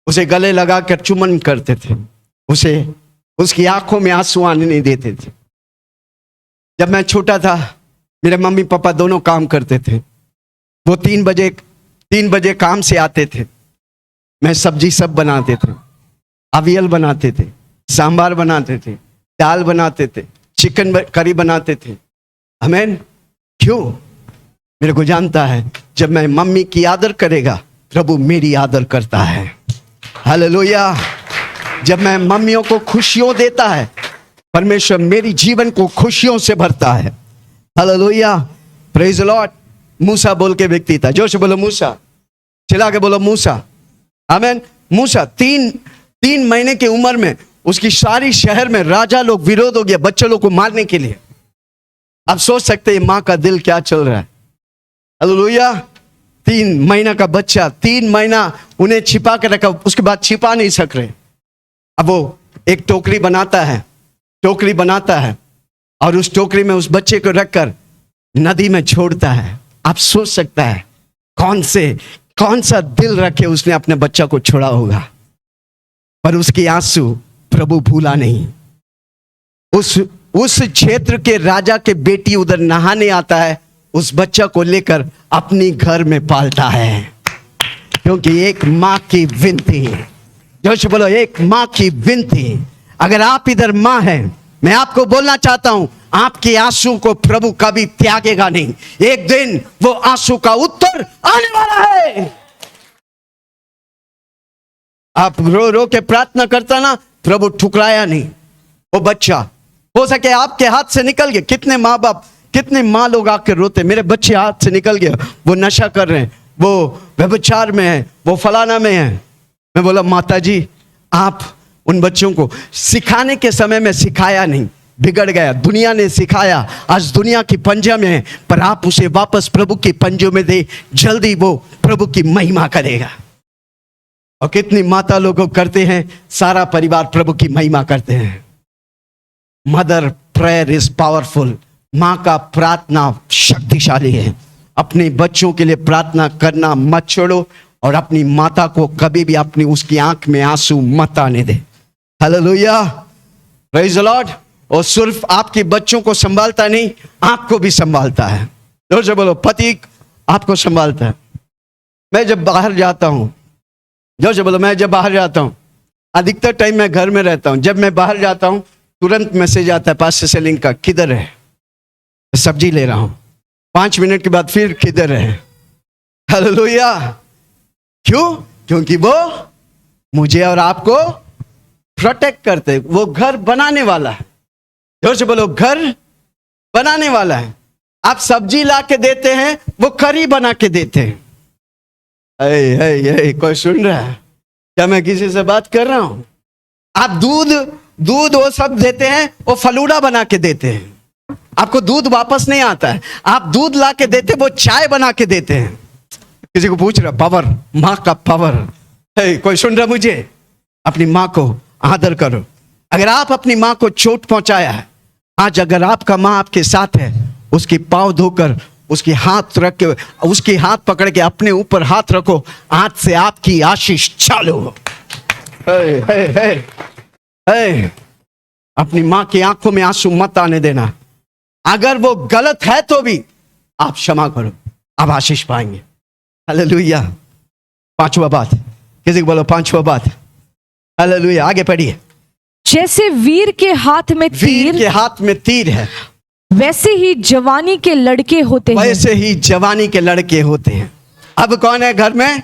उसे गले लगा कर चुम्बन करते थे, उसे उसकी आंखों में आंसू आने नहीं देते थे। जब मैं छोटा था, मेरे मम्मी पापा दोनों काम करते थे। वो 3 बजे काम से आते थे, मैं सब्जी सब बनाते थे, अवियल बनाते थे, सांबार बनाते थे, दाल बनाते थे, चिकन करी बनाते थे। आमीन। क्यों? मेरे को जानता है, जब मैं मम्मी की आदर करेगा, प्रभु मेरी आदर करता है। हालेलुया। जब मैं मम्मियों को खुशियों देता है, परमेश्वर मेरी जीवन को खुशियों से भरता है। Hallelujah, praise the lord. मूसा बोल के व्यक्ति था, जोर से बोलो मूसा, चिल्ला के बोलो मूसा। आमीन। मूसा 3 महीने की उम्र में उसकी सारी शहर में राजा लोग विरोध हो गया बच्चों लोग को मारने के लिए। आप सोच सकते हैं माँ का दिल क्या चल रहा है। हालेलुया। 3 महीना का बच्चा, 3 महीना उन्हें छिपा के रखा, उसके बाद छिपा नहीं सक रहे। अब वो एक टोकरी बनाता है और उस टोकरी में उस बच्चे को रखकर नदी में छोड़ता है। आप सोच सकता है कौन सा दिल रखे उसने अपने बच्चा को छोड़ा होगा। पर उसकी आंसू प्रभु भूला नहीं। उस क्षेत्र के राजा के बेटी उधर नहाने आता है, उस बच्चा को लेकर अपनी घर में पालता है, क्योंकि एक माँ की विनती। जोश बोलो, एक माँ की विनती। अगर आप इधर माँ हैं, मैं आपको बोलना चाहता हूं, आपके आंसू को प्रभु कभी त्यागेगा नहीं। एक दिन वो आंसू का उत्तर आने वाला है। आप रो रो के प्रार्थना करता ना, प्रभु ठुकराया नहीं। वो बच्चा हो सके आपके हाथ से निकल गया। कितने माँ बाप, कितने माँ लोग आके रोते, मेरे बच्चे हाथ से निकल गया, वो नशा कर रहे हैं, वो व्यभिचार में है, वो फलाना में है। मैं बोला माता जी, आप उन बच्चों को सिखाने के समय में सिखाया नहीं, बिगड़ गया, दुनिया ने सिखाया, आज दुनिया की पंजा में है, पर आप उसे वापस प्रभु की पंजों में दे, जल्दी वो प्रभु की महिमा करेगा। और कितनी माता लोग करते हैं, सारा परिवार प्रभु की महिमा करते हैं। Mother prayer is powerful. माँ का प्रार्थना शक्तिशाली है। अपने बच्चों के लिए प्रार्थना करना मत छोड़ो, और अपनी माता को कभी भी अपनी उसकी आंख में आंसू मत आने दे। Hallelujah, praise the lord. और सिर्फ आपके बच्चों को संभालता नहीं, आपको भी संभालता है। जोर से बोलो, पति आपको संभालता है। मैं जब बाहर जाता हूं, जोर से बोलो, मैं जब बाहर जाता हूं, अधिकतर टाइम मैं घर में रहता हूं, जब मैं बाहर जाता हूं तुरंत मैसेज आता है पास्टर सेलिंग का, किधर है? सब्जी ले रहा हूं। 5 मिनट के बाद फिर किधर है? हालेलुया। क्यों? क्योंकि वो मुझे और आपको प्रोटेक्ट करते, वो घर बनाने वाला है। जोर से बोलो, घर बनाने वाला है। आप सब्जी ला के देते हैं, वो करी बना के देते हैं। कोई सुन रहा है क्या? मैं किसी से बात कर रहा हूं? आप दूध वो सब देते हैं, वो फलूदा बना के देते हैं। आपको दूध वापस नहीं आता है, आप दूध ला के देते, वो चाय बना के देते हैं। किसी को पूछ रहा, पावर, माँ का पावर है। कोई सुन रहा मुझे? अपनी माँ को आदर करो। अगर आप अपनी माँ को चोट पहुंचाया है, आज अगर आपका माँ आपके साथ है, उसकी पाँव धोकर, उसकी हाथ रख के, उसकी हाथ पकड़ के अपने ऊपर हाथ रखो, आज से आपकी आशीष चालू हो। अपनी माँ की आंखों में आंसू मत आने देना। अगर वो गलत है तो भी आप क्षमा करो, आप आशीष पाएंगे। हालेलुया। 5वां बात, किसी को बोलो 5वां बात। हालेलुया। आगे पढ़िए। जैसे वीर के हाथ में तीर है, वैसे ही जवानी के लड़के होते हैं। वैसे ही जवानी के लड़के होते हैं। अब कौन है घर में?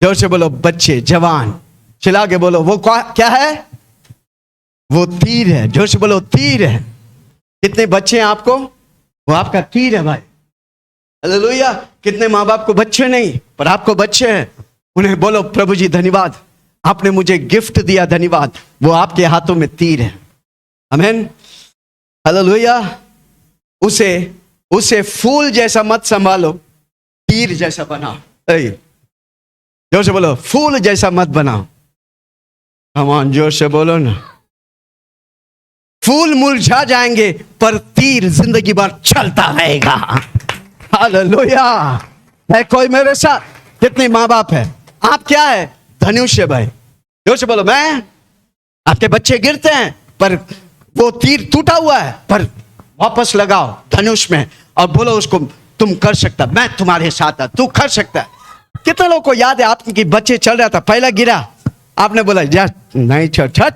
जोर से बोलो, बच्चे, जवान। चिल्ला के बोलो, वो क्या है? वो तीर है। जोर से बोलो, तीर है। कितने बच्चे हैं आपको? वो आपका तीर है भाई। हालेलुया। कितने माँ बाप को बच्चे नहीं, पर आपको बच्चे हैं। उन्हें बोलो, प्रभु जी धन्यवाद, आपने मुझे गिफ्ट दिया, धन्यवाद। वो आपके हाथों में तीर है। आमीन। हालेलुया। उसे फूल जैसा मत संभालो, तीर जैसा बनाओ। जोर से बोलो, फूल जैसा मत बनाओ। कमान, जोर से बोलो ना। फूल मुरझा जाएंगे, पर तीर जिंदगी भर चलता रहेगा। हालेलुया। है कोई मेरे साथ? कितने माँ बाप है? आप क्या है? धनुष है भाई। जोर से बोलो, मैं। आपके बच्चे गिरते हैं, पर वो तीर टूटा हुआ है, पर वापस लगाओ धनुष में और बोलो उसको, तुम कर सकता, मैं तुम्हारे साथ हूं, तू कर सकता है। कितने लोगों को याद है आपके बच्चे चल रहा था, पहला गिरा, आपने बोला जा नहीं छट,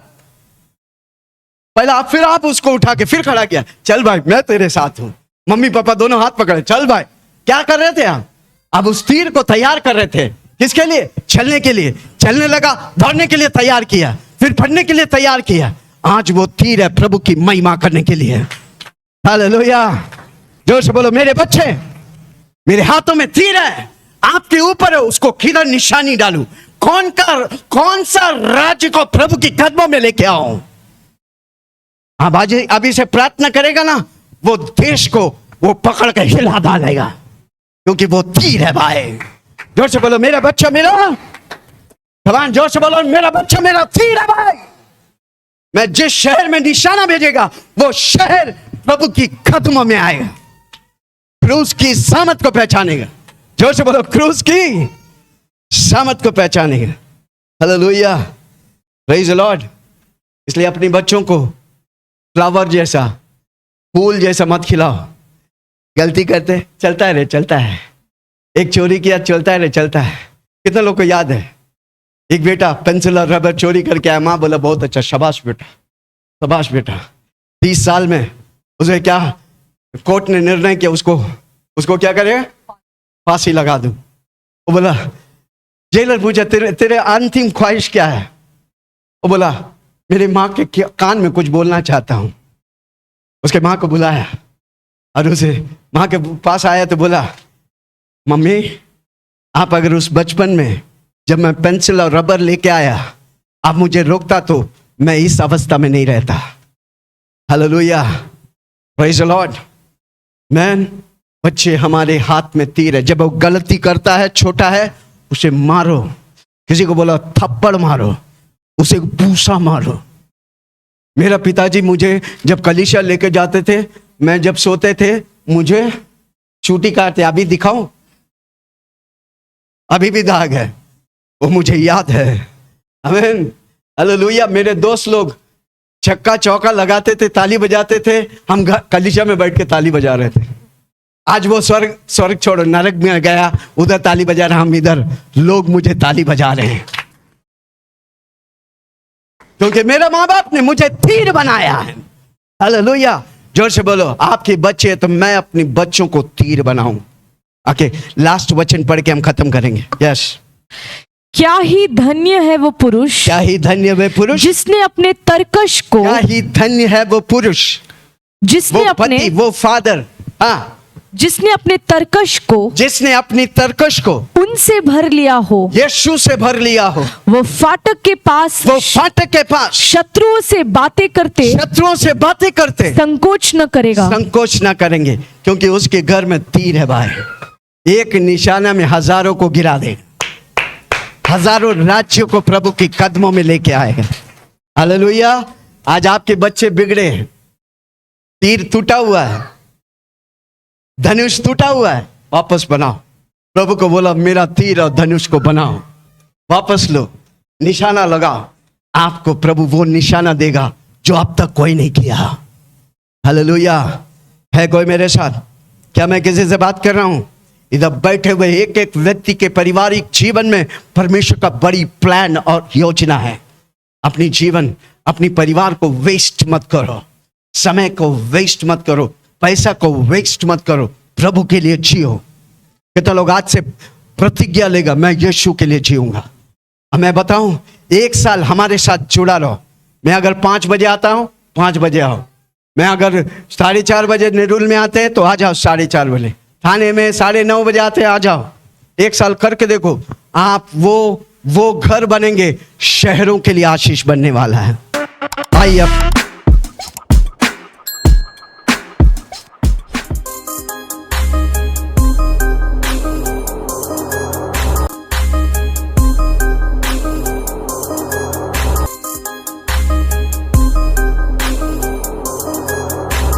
पहला फिर आप उसको उठा के फिर खड़ा किया, चल भाई मैं तेरे साथ हूं। मम्मी पापा दोनों हाथ पकड़े, चल भाई। क्या कर रहे थे आप? अब उस तीर को तैयार कर रहे थे। किसके लिए? चलने के लिए। चलने लगा, दौड़ने के लिए तैयार किया, फिर पढ़ने के लिए तैयार किया। आज वो तीर है प्रभु की महिमा करने के लिए। हालेलुया। जोर से बोलो, मेरे बच्चे, मेरे हाथों में तीर है, आपके ऊपर है, उसको किधर निशानी डालूं? कौन सा राज्य को प्रभु की कदमों में लेके आऊं? अब अभी से प्रार्थना करेगा ना, वो देश को वो पकड़ के हिला डालेगा, क्योंकि वो तीर है भाई। जोर से बोलो, मेरा बच्चा मेरा, भगवान जोर से बोलो, मेरा बच्चा मेरा तीर है भाई। मैं जिस शहर में निशाना भेजेगा, वो शहर प्रभु की कदमों में आएगा, क्रूस की सामत को पहचानेगा। जोर से बोलो, क्रूस की सामत को पहचानेगा। Hallelujah, praise the lord. इसलिए अपने बच्चों को फ्लावर जैसा, फूल जैसा मत खिलाओ। गलती करते, चलता है रे चलता है, एक चोरी किया, चलता है रे चलता है। कितने लोग को याद है? एक बेटा पेंसिल और रबर चोरी करके आया, माँ बोला बहुत अच्छा, शाबाश बेटा, शाबाश बेटा। 30 साल में उसे क्या कोर्ट ने निर्णय किया, उसको क्या करे? फांसी लगा दूं। वो बोला जेलर पूछा तेरे अंतिम ख्वाहिश क्या है? वो बोला मेरी माँ के कान में कुछ बोलना चाहता हूँ। उसके माँ को बुलाया और उसे माँ के पास आया तो बोला मम्मी आप अगर उस बचपन में जब मैं पेंसिल और रबर लेके आया आप मुझे रोकता तो मैं इस अवस्था में नहीं रहता। Hallelujah, praise the Lord. Man, बच्चे हमारे हाथ में तीर है। जब वो गलती करता है, छोटा है, उसे मारो। किसी को बोला थप्पड़ मारो, उसे पूसा मारो। मेरा पिताजी मुझे जब कलीसिया लेके जाते थे, मैं जब सोते थे मुझे चूटी काटते। अभी दिखाऊं? अभी भी दाग है, वो मुझे याद है। आमीन, हालेलुया। मेरे दोस्त लोग छक्का चौका लगाते थे, ताली बजाते थे, हम कलीसिया में बैठ के ताली बजा रहे थे। आज वो स्वर्ग छोड़ो, नरक में गया, उधर ताली बजा रहा, हम इधर लोग मुझे ताली बजा रहे हैं क्योंकि मेरे माँ बाप ने मुझे तीर बनाया है। हालेलुया, जोर से बोलो आपके बच्चे तो मैं अपने बच्चों को तीर बनाऊं। ओके, लास्ट वचन पढ़ के हम खत्म करेंगे। यस, क्या ही धन्य है वो पुरुष, क्या ही धन्य है पुरुष जिसने अपने तरकश को, क्या ही धन्य है वो पुरुष, जिसने वो अपने पति, वो फादर, हाँ, जिसने अपने तरकश को, जिसने अपनी तरकश को उनसे भर लिया हो, यीशु से भर लिया हो। वो फाटक के पास, वो फाटक के पास शत्रुओं से बातें करते, शत्रुओं से बातें करते संकोच न करेगा, संकोच ना करेंगे, क्योंकि उसके घर में तीर है भाई। एक निशाना में हजारों को गिरा दे, हजारों राज्यों को प्रभु के कदमों में लेके आएगा। हालेलुया। आज आपके बच्चे बिगड़े हैं, तीर टूटा हुआ है, धनुष टूटा हुआ है, वापस बनाओ। प्रभु को बोला मेरा तीर और धनुष को बनाओ, वापस लो, निशाना लगाओ। आपको प्रभु वो निशाना देगा जो अब तक कोई नहीं किया। हालेलुया। है कोई मेरे साथ? क्या मैं किसी से बात कर रहा हूं? इधर बैठे हुए एक एक व्यक्ति के पारिवारिक जीवन में परमेश्वर का बड़ी प्लान और योजना है। अपनी जीवन, अपनी परिवार को वेस्ट मत करो, समय को वेस्ट मत करो, पैसा को वेस्ट मत करो, प्रभु के लिए जियो। कितना लोग आज से प्रतिज्ञा लेगा मैं यीशु के लिए जीऊंगा। अब मैं बताऊं, एक साल हमारे साथ जुड़ा रहो। मैं अगर 5 बजे आता हूं, 5 बजे आओ। मैं अगर 4:30 बजे नेरुल में आते हैं तो आ जाओ 4:30 बजे। थाने में 9:30 बजे आते हैं, आ जाओ। एक साल करके देखो, आप वो घर बनेंगे, शहरों के लिए आशीष बनने वाला है। आइए अब